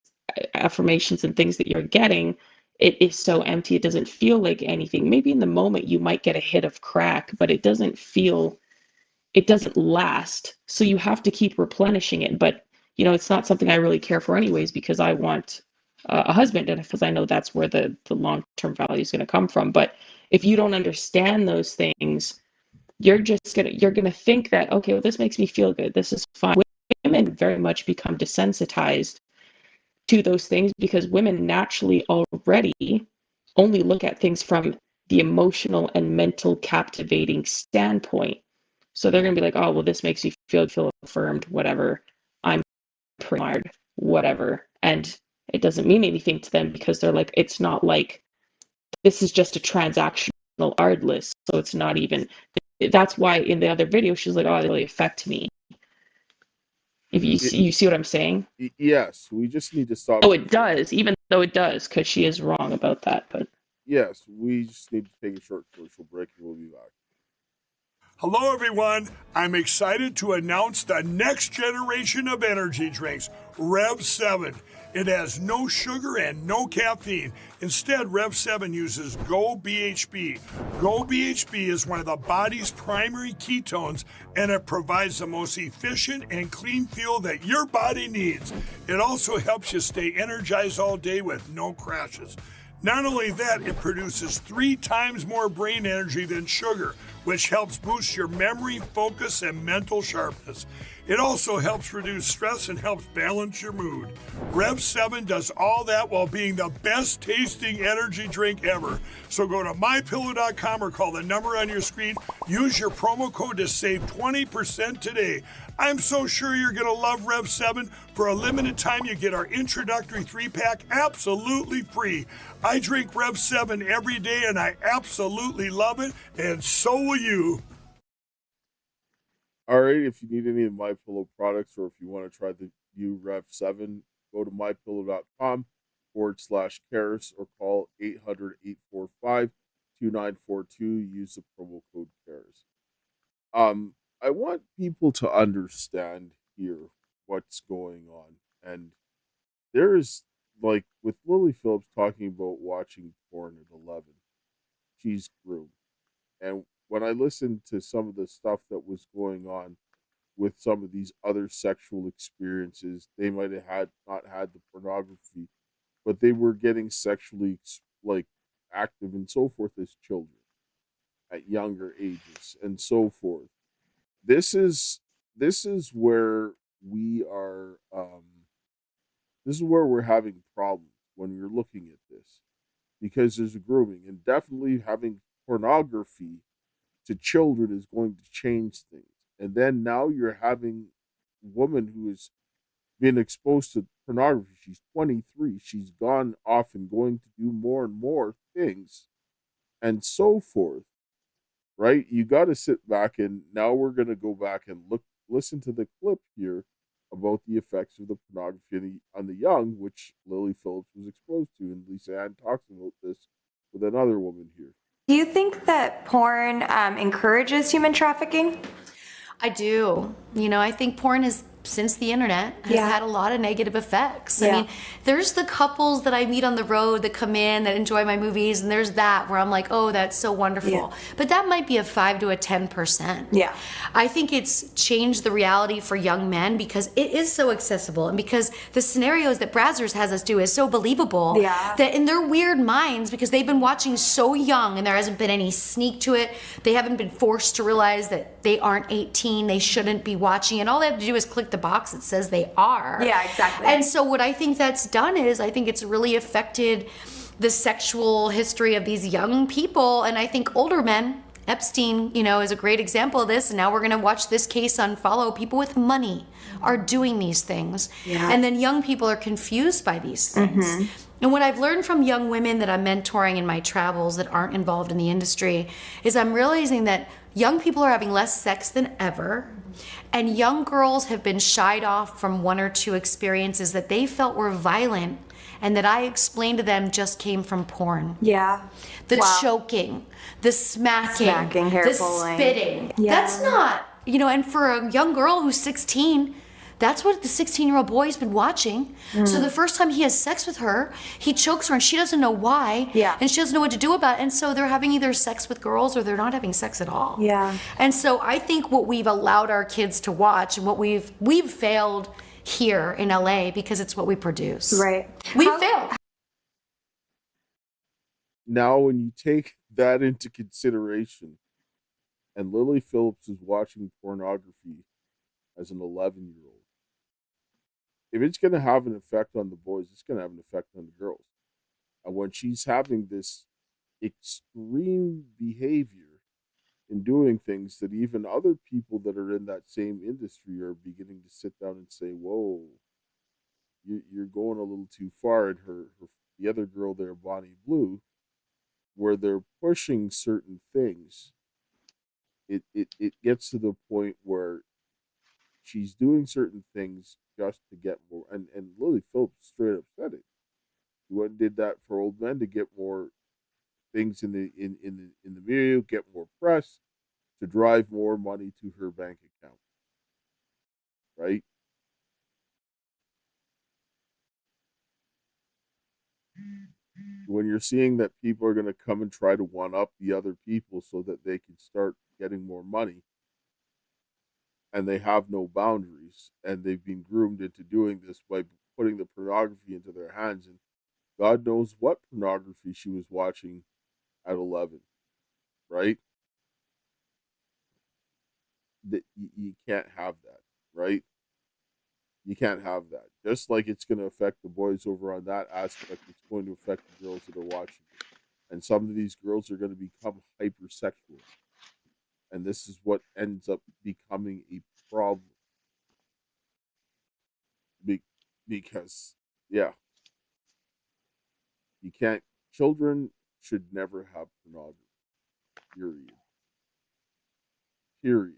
affirmations and things that you're getting, it is so empty. It doesn't feel like anything. Maybe in the moment you might get a hit of crack, but it doesn't last. So you have to keep replenishing it. But, you know, it's not something I really care for anyways, because I want a husband, and because I know that's where the long-term value is going to come from. But if you don't understand those things, you're gonna think that, okay, well, this makes me feel good, this is fine. Women very much become desensitized to those things, because women naturally already only look at things from the emotional and mental captivating standpoint. So they're gonna be like, oh, well, this makes me feel affirmed, whatever, I'm admired, whatever. And it doesn't mean anything to them, because they're like, it's not like, this is just a transactional card list. So it's not even, that's why in the other video, she's like, oh, it really affect me. If you see what I'm saying? Yes, we just need to stop. Oh, it does, even though it does, because she is wrong about that. But yes, we just need to take a short commercial break, and we'll be back. Hello, everyone. I'm excited to announce the next generation of energy drinks, Rev 7. It has no sugar and no caffeine. Instead, Rev 7 uses Go BHB. Go BHB is one of the body's primary ketones, and it provides the most efficient and clean fuel that your body needs. It also helps you stay energized all day with no crashes. Not only that, it produces 3 times more brain energy than sugar, which helps boost your memory, focus, and mental sharpness. It also helps reduce stress and helps balance your mood. Rev 7 does all that while being the best tasting energy drink ever. So go to mypillow.com or call the number on your screen. Use your promo code to save 20% today. I'm so sure you're going to love Rev 7. For a limited time, you get our introductory 3-pack absolutely free. I drink Rev 7 every day and I absolutely love it, and so will you. All right, if you need any of my pillow products or if you want to try the new Rev 7, go to mypillow.com/Karis or call 800-845-2942. Use the promo code Karis. I want people to understand here what's going on. And there is, like, with Lily Phillips talking about watching porn at 11, she's groomed. And when I listened to some of the stuff that was going on with some of these other sexual experiences, they might have not had the pornography, but they were getting sexually like active and so forth as children at younger ages and so forth. This is where we are. This is where we're having problems when we're looking at this, because there's a grooming, and definitely having pornography to children is going to change things. And then now you're having a woman who has been exposed to pornography. She's 23. She's gone off and going to do more and more things and so forth. Right? You got to sit back, and now we're going to go back and listen to the clip here about the effects of the pornography on the young, which Lily Phillips was exposed to. And Lisa Ann talks about this with another woman here. Do you think that porn encourages human trafficking? I do. I think porn has, since the internet, has had a lot of negative effects. I mean, there's the couples that I meet on the road that come in that enjoy my movies, and there's that where I'm like, oh, that's so wonderful. But that might be a 5 to a 10%. Yeah. I think it's changed the reality for young men because it is so accessible, and because the scenarios that Brazzers has us do is so believable that in their weird minds, because they've been watching so young and there hasn't been any sneak to it, they haven't been forced to realize that they aren't 18, they shouldn't be watching, and all they have to do is click the box that says they are. Yeah, exactly. And so what I think that's done is I think it's really affected the sexual history of these young people, and I think older men, Epstein, is a great example of this, and now we're going to watch this case unfollow. People with money are doing these things, and then young people are confused by these things. And what I've learned from young women that I'm mentoring in my travels that aren't involved in the industry is I'm realizing that young people are having less sex than ever, and young girls have been shied off from 1 or 2 experiences that they felt were violent and that I explained to them just came from porn. Yeah. The choking, the smacking, hair the pulling. spitting. Yeah. That's not, and for a young girl who's 16, that's what the 16-year-old boy's been watching. So the first time he has sex with her, he chokes her and she doesn't know why. And she doesn't know what to do about it. And so they're having either sex with girls or they're not having sex at all. And so I think what we've allowed our kids to watch and what we've failed here in LA because it's what we produce. Right. We failed. Now, when you take that into consideration, and Lily Phillips is watching pornography as an 11-year-old, if it's going to have an effect on the boys, it's going to have an effect on the girls. And when she's having this extreme behavior in doing things that even other people that are in that same industry are beginning to sit down and say, whoa, you're going a little too far. And the other girl there, Bonnie Blue, where they're pushing certain things, it gets to the point where she's doing certain things just to get more, and Lily Phillips straight up said it. She went and did that for old men to get more things in the media, get more press, to drive more money to her bank account. Right? When you're seeing that people are going to come and try to one up the other people so that they can start getting more money, and they have no boundaries, and they've been groomed into doing this by putting the pornography into their hands, and God knows what pornography she was watching at 11, right? That you can't have that, right? You can't have that. Just like it's going to affect the boys over on that aspect, it's going to affect the girls that are watching it. And some of these girls are going to become hypersexual. And this is what ends up becoming a problem. Because, yeah, you can't, children should never have pornography. Period. Period.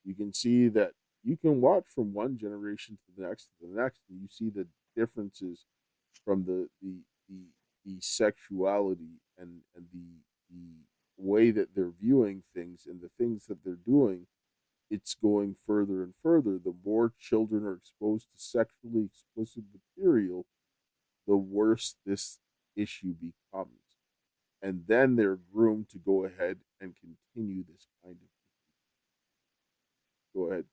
You can see that you can watch from one generation to the next, and you see the differences from the sexuality and the way that they're viewing things and the things that they're doing. It's going further and further. The more children are exposed to sexually explicit material, the worse this issue becomes. And then they're groomed to go ahead and continue this kind of thing. Go ahead,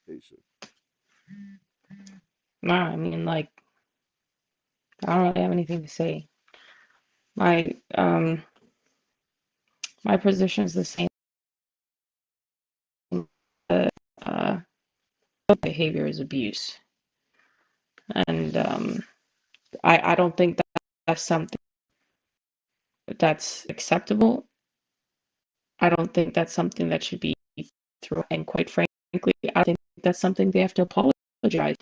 Keisha. No, I mean, like, I don't really have anything to say. My my position is the same. Uh, behavior is abuse, and I don't think that's something that's acceptable. I don't think that's something that should be through. And quite frankly, I think that's something they have to apologize.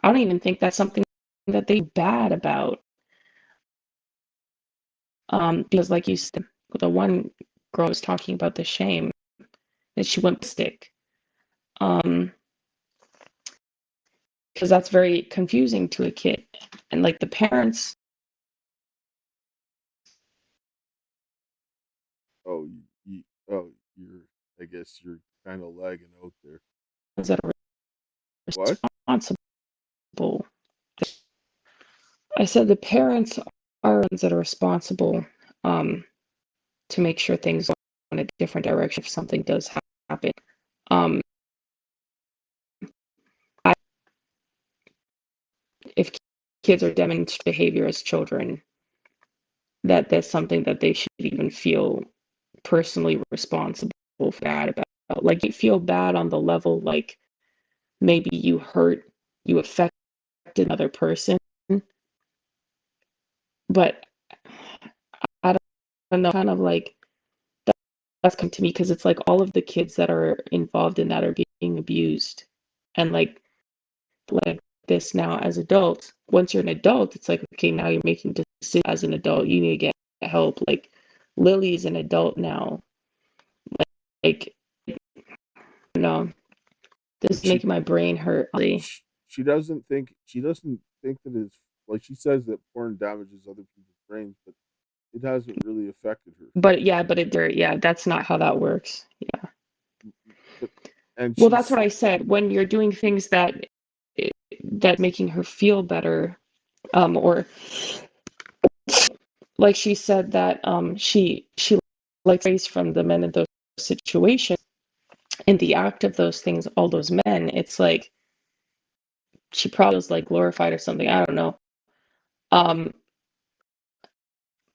I don't even think that's something that they bad about. Because like you said, the one girl was talking about the shame that she went stick. Because that's very confusing to a kid. And like the parents. Oh, you're, I guess you're kind of lagging out there. That are What? responsible. I said the parents are ones that are responsible to make sure things go in a different direction if something does happen. If kids are demonstrating behavior as children, that's something that they should even feel personally responsible for that about. Like you feel bad on the level like maybe you affected another person, but I don't know, kind of like that's come to me because it's like all of the kids that are involved in that are being abused, and like this now as adults. Once you're an adult, it's like okay, now you're making decisions as an adult. You need to get help. Like Lily's an adult now. Like no, this is making my brain hurt. She doesn't think that it's like she says that porn damages other people's brains, but it hasn't really affected her. But yeah, that's not how that works. Yeah. And well, that's what I said. When you're doing things that making her feel better, or like she said that she likes praise from the men in those situations. In the act of those things, all those men, it's like she probably was like glorified or something. I don't know.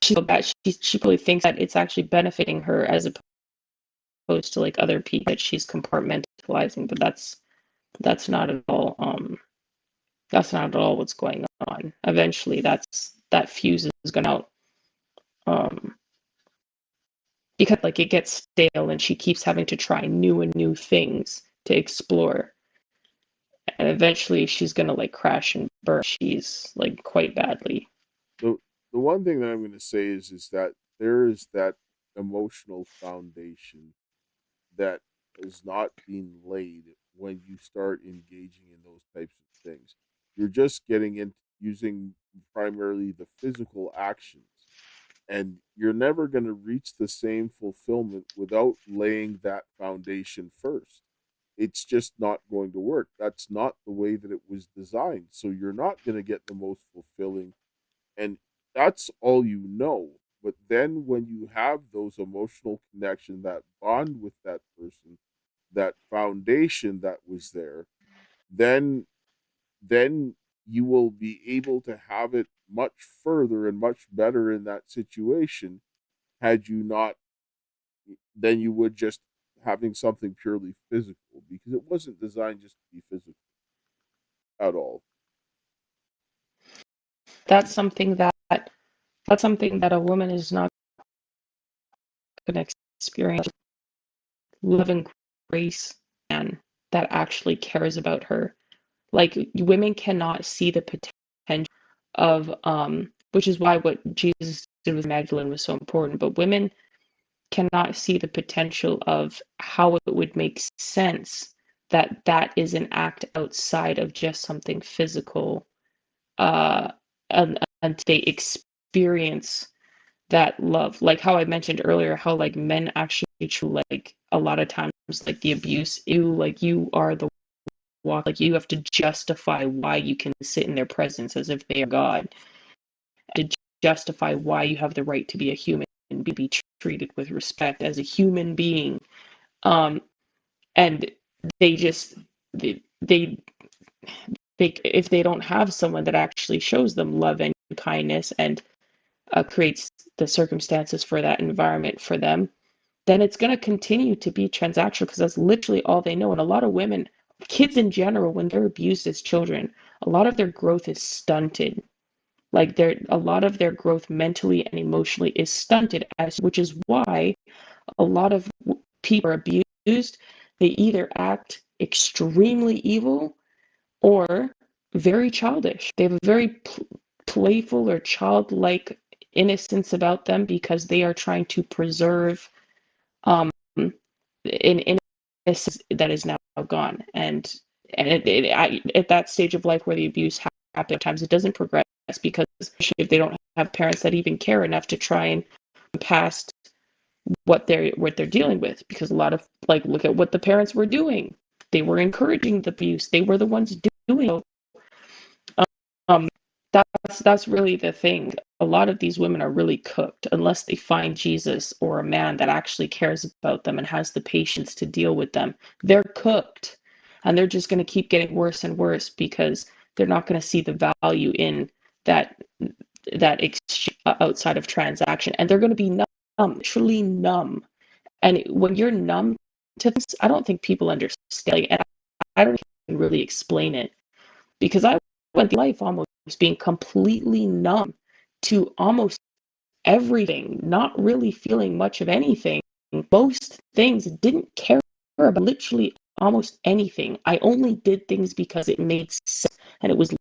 She probably thinks that it's actually benefiting her as opposed to like other people that she's compartmentalizing, but that's not at all that's not at all what's going on. Eventually that fuse is going out because like it gets stale and she keeps having to try new and new things to explore, and eventually she's going to like crash and burn. She's like quite badly. The one thing that I'm going to say is that there is that emotional foundation that is not being laid when you start engaging in those types of things. You're just getting into using primarily the physical actions, and you're never going to reach the same fulfillment without laying that foundation first. It's just not going to work. That's not the way that it was designed. So you're not going to get the most fulfilling, and that's all you know. But then when you have those emotional connection, that bond with that person, that foundation that was there, then you will be able to have it much further and much better in that situation had you not, than you would just having something purely physical, because it wasn't designed just to be physical at all. That's something that a woman is not going to experience. Love and grace, and that actually cares about her. Like, women cannot see the potential of which is why what Jesus did with Magdalene was so important. But women cannot see the potential of how it would make sense that that is an act outside of just something physical, and they experience that love. Like how I mentioned earlier, how like men actually like a lot of times like the abuse, like you are the walk, like you have to justify why you can sit in their presence as if they are God, to justify why you have the right to be a human and be treated with respect as a human being. And they just they if they don't have someone that actually shows them love and kindness and creates the circumstances for that environment for them, then it's going to continue to be transactional, because that's literally all they know. And a lot of women, kids in general, when they're abused as children, a lot of their growth is stunted. Like a lot of their growth mentally and emotionally is stunted, which is why a lot of people are abused. They either act extremely evil or very childish. They have a very playful or childlike innocence about them, because they are trying to preserve an innocence that is now gone. And at that stage of life where the abuse happens, at times it doesn't progress, because if they don't have parents that even care enough to try and past what they're dealing with. Because a lot of, like, look at what the parents were doing. They were encouraging the abuse. They were the ones doing it. That's really the thing. A lot of these women are really cooked unless they find Jesus or a man that actually cares about them and has the patience to deal with them. They're cooked, and they're just going to keep getting worse and worse, because they're not going to see the value in that outside of transaction, and they're going to be numb, literally numb. And when you're numb to this, I don't think people understand, and I don't even really explain it, because I went through life almost being completely numb to almost everything, not really feeling much of anything. Most things, didn't care about literally almost anything. I only did things because it made sense, and it was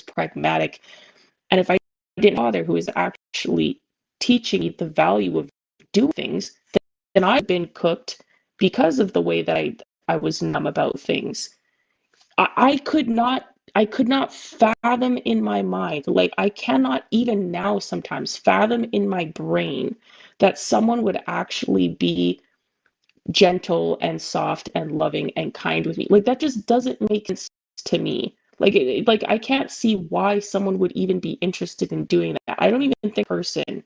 pragmatic. And if I didn't father who is actually teaching me the value of doing things, then I've been cooked because of the way that I was numb about things. I could not fathom in my mind, like I cannot even now sometimes fathom in my brain that someone would actually be gentle and soft and loving and kind with me. Like, that just doesn't make sense to me. Like I can't see why someone would even be interested in doing that. I don't even think person.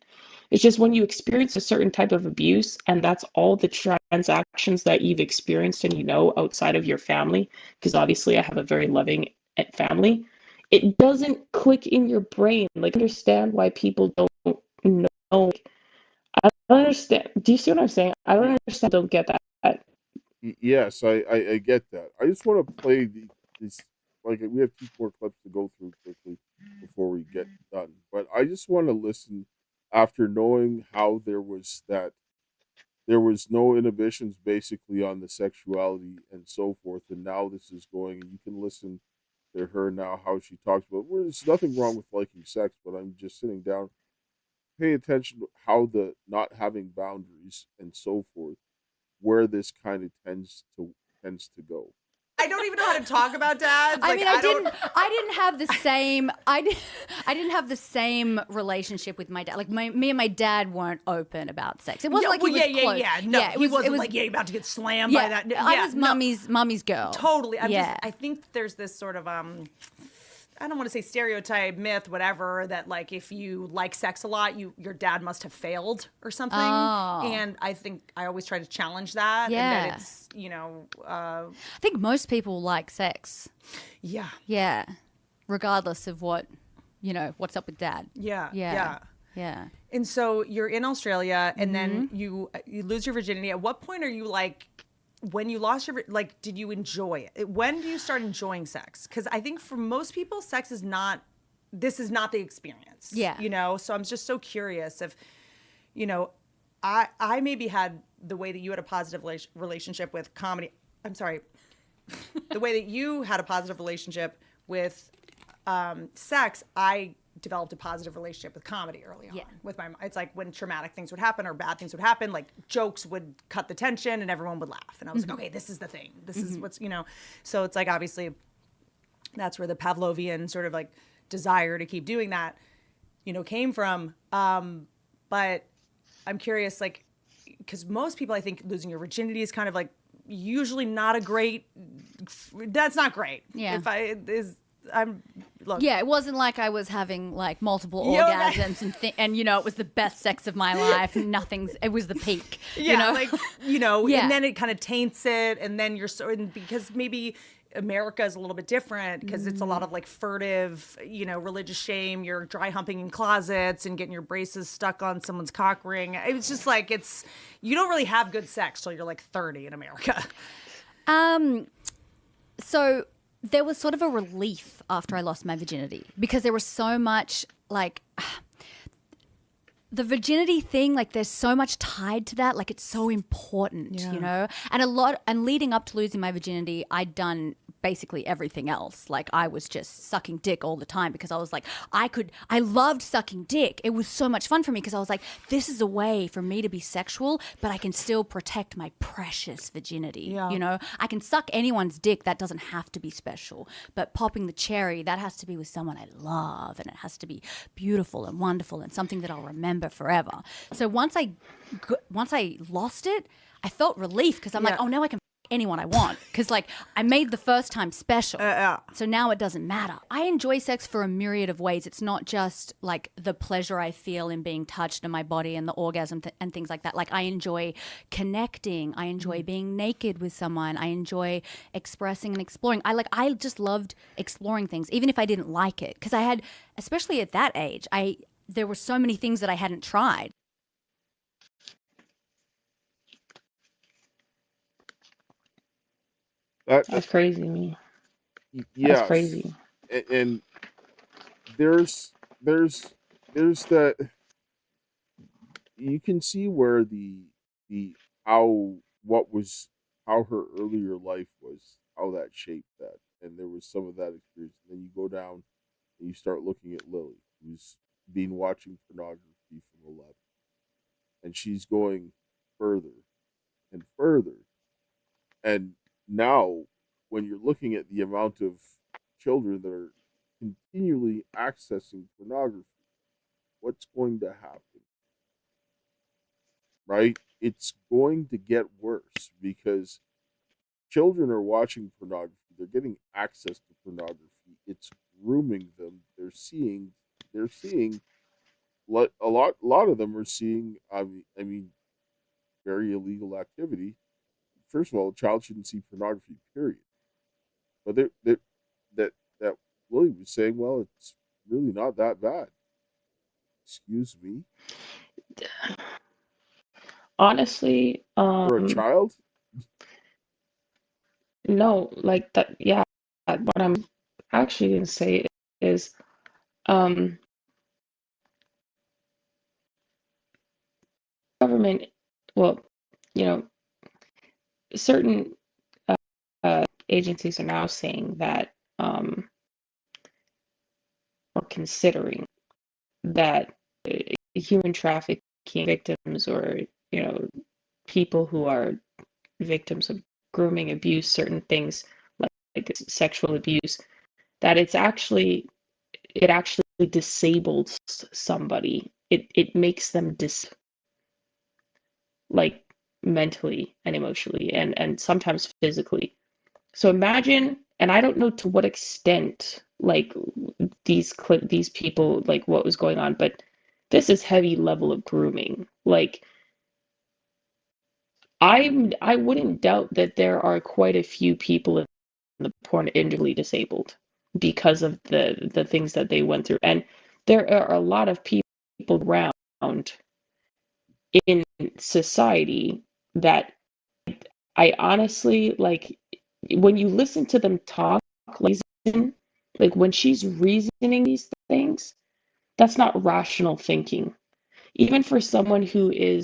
It's just when you experience a certain type of abuse, and that's all the transactions that you've experienced and you know outside of your family, because obviously I have a very loving family, it doesn't click in your brain. Like, understand why people don't know. I don't understand. Do you see what I'm saying? I don't understand. Don't get that. Yes, I get that. I just want to play these, like, we have 2 more clips to go through quickly before we get done. But I just want to listen after knowing how there was no inhibitions basically on the sexuality and so forth, and now this is going, and you can listen to her now how she talks about. Well, there's nothing wrong with liking sex, but I'm just sitting down, pay attention to how the not having boundaries and so forth, where this kind of tends to go. I don't even know how to talk about dads. I mean, I didn't have the same. I didn't have the same relationship with my dad. Like, me and my dad weren't open about sex. It wasn't like he was close. No, he wasn't like, you're about to get slammed by that. I was mommy's girl. Totally. I think there's this sort of I don't want to say stereotype, myth, whatever, that like if you like sex a lot, your dad must have failed or something. Oh. And I think I always try to challenge that. Yeah. And that it's, I think most people like sex. Yeah. Yeah. regardless of what, what's up with dad. Yeah. Yeah. And so you're in Australia, and then you lose your virginity. At what point are you like, when you lost your, like, did you enjoy it? When do you start enjoying sex? Because I think for most people, sex is not, this is not the experience. Yeah. So I'm just so curious if, I maybe had the way that you had a positive relationship with comedy. I'm sorry. The way that you had a positive relationship with sex, I developed a positive relationship with comedy early on. With my, it's like when traumatic things would happen or bad things would happen, like jokes would cut the tension and everyone would laugh. And I was like, okay, this is the thing. This is what's, So it's like, obviously, that's where the Pavlovian sort of like desire to keep doing that, came from. But I'm curious, like, because most people, I think, losing your virginity is kind of like usually not a great. That's not great. Yeah. Look. Yeah, it wasn't like I was having like multiple orgasms and it was the best sex of my life. It was the peak. And then it kind of taints it, and then because maybe America is a little bit different because it's a lot of like furtive, religious shame. You're dry humping in closets and getting your braces stuck on someone's cock ring. It's just like you don't really have good sex till you're like 30 in America. So there was sort of a relief after I lost my virginity because there was so much like the virginity thing, like there's so much tied to that, like it's so important, and leading up to losing my virginity, I'd done basically everything else. Like I was just sucking dick all the time because I was like, I loved sucking dick. It was so much fun for me because I was like, this is a way for me to be sexual, but I can still protect my precious virginity. I can suck anyone's dick. That doesn't have to be special, but popping the cherry, that has to be with someone I love, and it has to be beautiful and wonderful and something that I'll remember forever. So once I lost it, I felt relief because I'm like, oh, now I can anyone I want because like I made the first time special. So now it doesn't matter. I enjoy sex for a myriad of ways. It's not just like the pleasure I feel in being touched in my body and the orgasm and things like that. Like I enjoy connecting. I enjoy being naked with someone. I enjoy expressing and exploring. I just loved exploring things even if I didn't like it because I had, especially at that age, there were so many things that I hadn't tried. That's crazy to me. Yeah, That's crazy. And there's that you can see where how her earlier life was, how that shaped that, and there was some of that experience. And then you go down and you start looking at Lily, who's been watching pornography from 11, and she's going further and further, and now, when you're looking at the amount of children that are continually accessing pornography, what's going to happen? Right? It's going to get worse because children are watching pornography. They're getting access to pornography. It's grooming them. They're seeing a lot of them are seeing, I mean, very illegal activity. First of all, a child shouldn't see pornography, period. But that Lily was saying, well, it's really not that bad. Excuse me. Honestly, For a child? no, like that. Yeah, what I'm actually going to say is, government. Well, certain agencies are now saying that or considering that human trafficking victims or people who are victims of grooming, abuse, certain things like sexual abuse, that it actually disables somebody. It makes them like mentally and emotionally and sometimes physically. So imagine, and I don't know to what extent like these people, like what was going on, but this is heavy level of grooming. Like I wouldn't doubt that there are quite a few people in the porn industry disabled. because of the things that they went through. And there are a lot of people around in society that I honestly like when you listen to them talk, like when she's reasoning these things, that's not rational thinking. Even for someone who is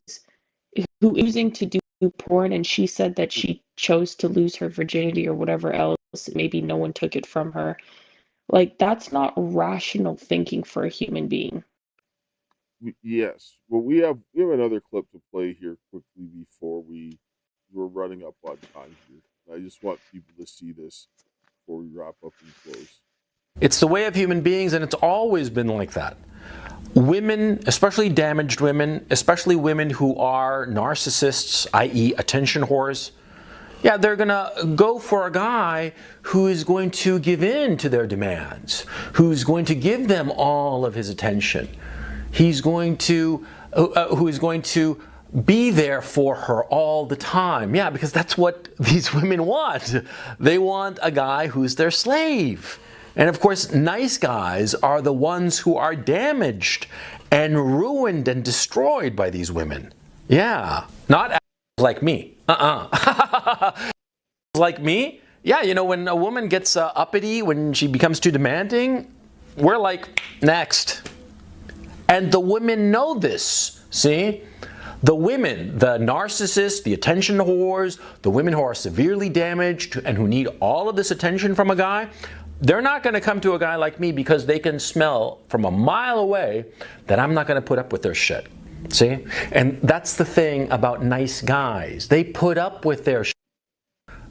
using to do porn, and she said that she chose to lose her virginity or whatever else, maybe no one took it from her. Like that's not rational thinking for a human being. Yes. Well, we have another clip to play here quickly before we're running up on time here. I just want people to see this before we wrap up and close. It's the way of human beings, and it's always been like that. Women, especially damaged women, especially women who are narcissists, i.e. attention whores, yeah, they're going to go for a guy who is going to give in to their demands, who's going to give them all of his attention. He's going to, who is going to be there for her all the time. Yeah, because that's what these women want. They want a guy who's their slave. And of course, nice guys are the ones who are damaged and ruined and destroyed by these women. Yeah, not like me. Like me? Yeah, you know, when a woman gets uppity, when she becomes too demanding, we're like, next. And the women know this, see? The women, the narcissists, the attention whores, the women who are severely damaged and who need all of this attention from a guy, they're not going to come to a guy like me because they can smell from a mile away that I'm not going to put up with their shit. See? And that's the thing about nice guys. They put up with their shit.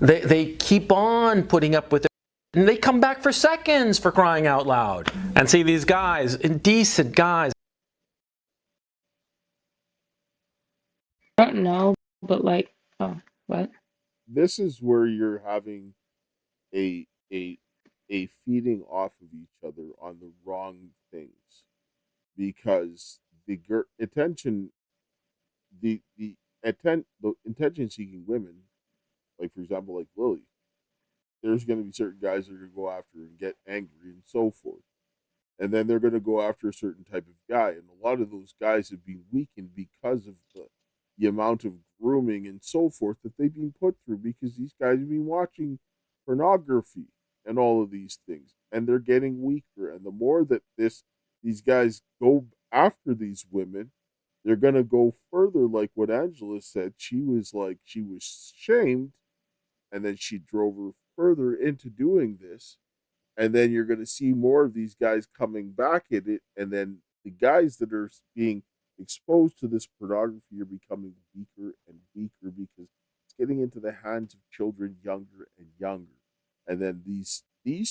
They keep on putting up with it. And they come back for seconds, for crying out loud. And see, these guys, indecent guys. I don't know, but like, oh, what? This is where you're having a feeding off of each other on the wrong things, because the attention seeking women, like for example like Lily, there's going to be certain guys that are going to go after and get angry and so forth, and then they're going to go after a certain type of guy, and a lot of those guys have been weakened because of the amount of grooming and so forth that they've been put through, because these guys have been watching pornography and all of these things, and they're getting weaker. And the more that these guys go after these women, they're gonna go further. Like what Angela said, she was shamed, and then she drove her further into doing this. And then you're gonna see more of these guys coming back at it, and then the guys that are being exposed to this pornography are becoming weaker and weaker because it's getting into the hands of children younger and younger. And then these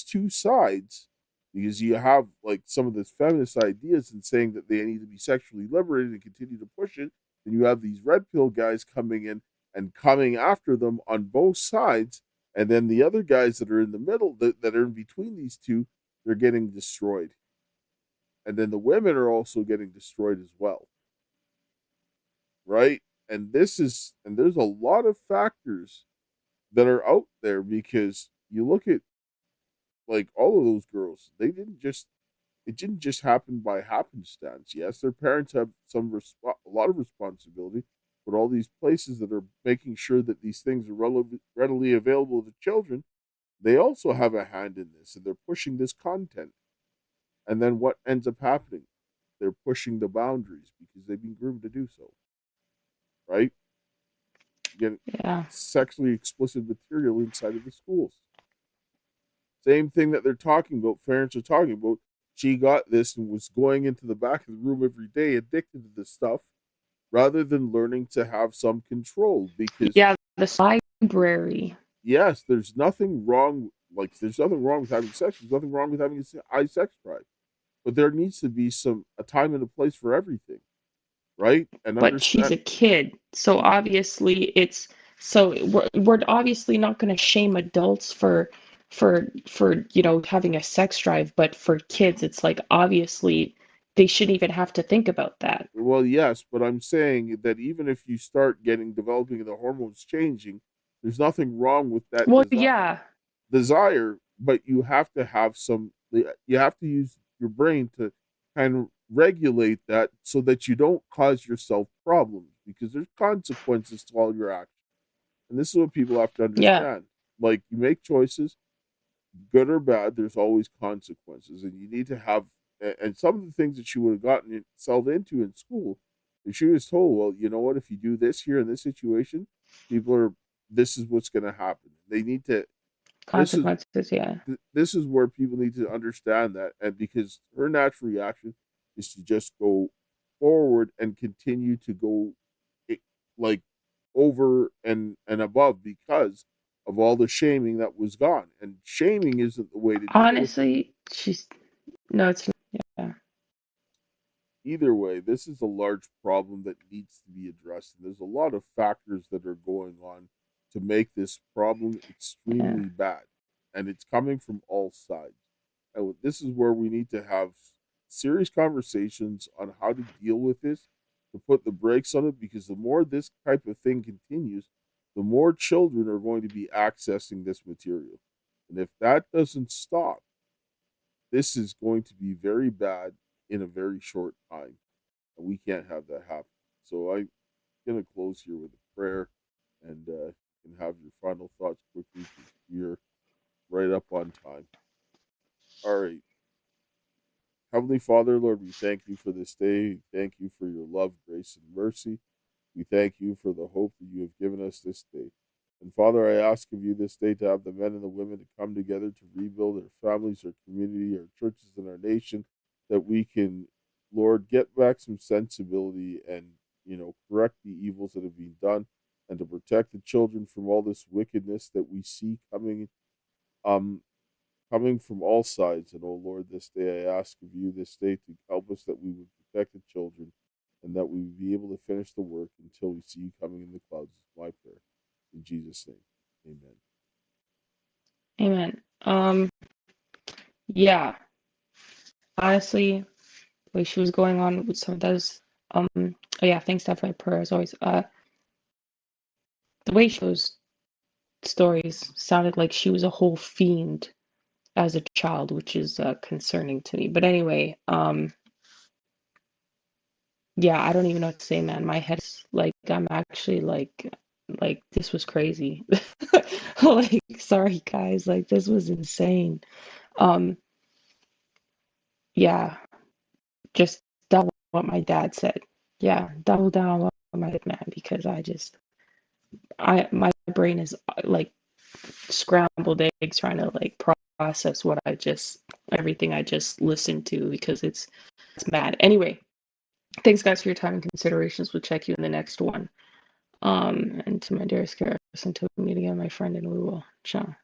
two sides, because you have like some of the feminist ideas and saying that they need to be sexually liberated and continue to push it, then you have these red pill guys coming in and coming after them on both sides, and then the other guys that are in the middle, that are in between these two, they're getting destroyed. And then the women are also getting destroyed as well. Right? And there's a lot of factors that are out there, because you look at like all of those girls, it didn't just happen by happenstance. Yes, their parents have a lot of responsibility, but all these places that are making sure that these things are readily available to children, they also have a hand in this, and they're pushing this content. And then what ends up happening? They're pushing the boundaries because they've been groomed to do so. Right? Getting sexually explicit material inside of the schools. Same thing that they're talking about, parents are talking about. She got this and was going into the back of the room every day, addicted to this stuff, rather than learning to have some control. Because the library. Yes, there's nothing wrong. There's nothing wrong with having sex. There's nothing wrong with having a high sex drive, but there needs to be a time and a place for everything, right? And but she's a kid, so obviously we're obviously not going to shame adults for having a sex drive, but for kids it's like obviously they shouldn't even have to think about that. Well, yes, but I'm saying that even if you start developing the hormones changing, there's nothing wrong with that. Well, desire, but you have to have you have to use your brain to kind of regulate that so that you don't cause yourself problems, because there's consequences to all your actions. And this is what people have to Yeah. understand. Like, you make choices, good or bad, there's always consequences. And you need to have, and some of the things that she would have gotten herself into in school, if she was told, well, you know what, if you do this here in this situation, this is what's going to happen. They need to, Consequences, yeah. this is where people need to understand that. And because her natural reaction is to just go forward and continue to go like over and above because of all the shaming that was gone. And shaming isn't the way to deal with it. Honestly, no, it's not. Yeah. Either way, this is a large problem that needs to be addressed. And there's a lot of factors that are going on to make this problem extremely bad. And it's coming from all sides. And this is where we need to have serious conversations on how to deal with this, to put the brakes on it, because the more this type of thing continues, the more children are going to be accessing this material. And if that doesn't stop, this is going to be very bad in a very short time. And we can't have that happen. So I'm going to close here with a prayer, and you can have your final thoughts quickly, because we're right up on time. All right. Heavenly Father, Lord, we thank you for this day. We thank you for your love, grace, and mercy. We thank you for the hope that you have given us this day. And Father, I ask of you this day to have the men and the women to come together to rebuild our families, our community, our churches, and our nation, that we can, Lord, get back some sensibility and, correct the evils that have been done, and to protect the children from all this wickedness that we see coming from all sides. And, oh Lord, this day I ask of you this day to help us that we would protect the children, and that we would be able to finish the work until we see you coming in the clouds. Is my prayer. In Jesus' name, amen. Amen. Yeah. Honestly, the way she was going on with some of those, oh yeah, thanks Dad for my prayer as always. The way those stories sounded like she was a whole fiend as a child, which is concerning to me. But anyway, yeah, I don't even know what to say, man. My head's like, I'm actually like this was crazy. Like, sorry guys, like this was insane. Yeah, just double what my dad said. Yeah, double down on what my dad, man, because my brain is like scrambled eggs trying to like process everything I just listened to, because it's mad. Anyway, thanks guys for your time and considerations. We'll check you in the next one. And to my dearest Karis, until we meet again, my friend, and we will ciao.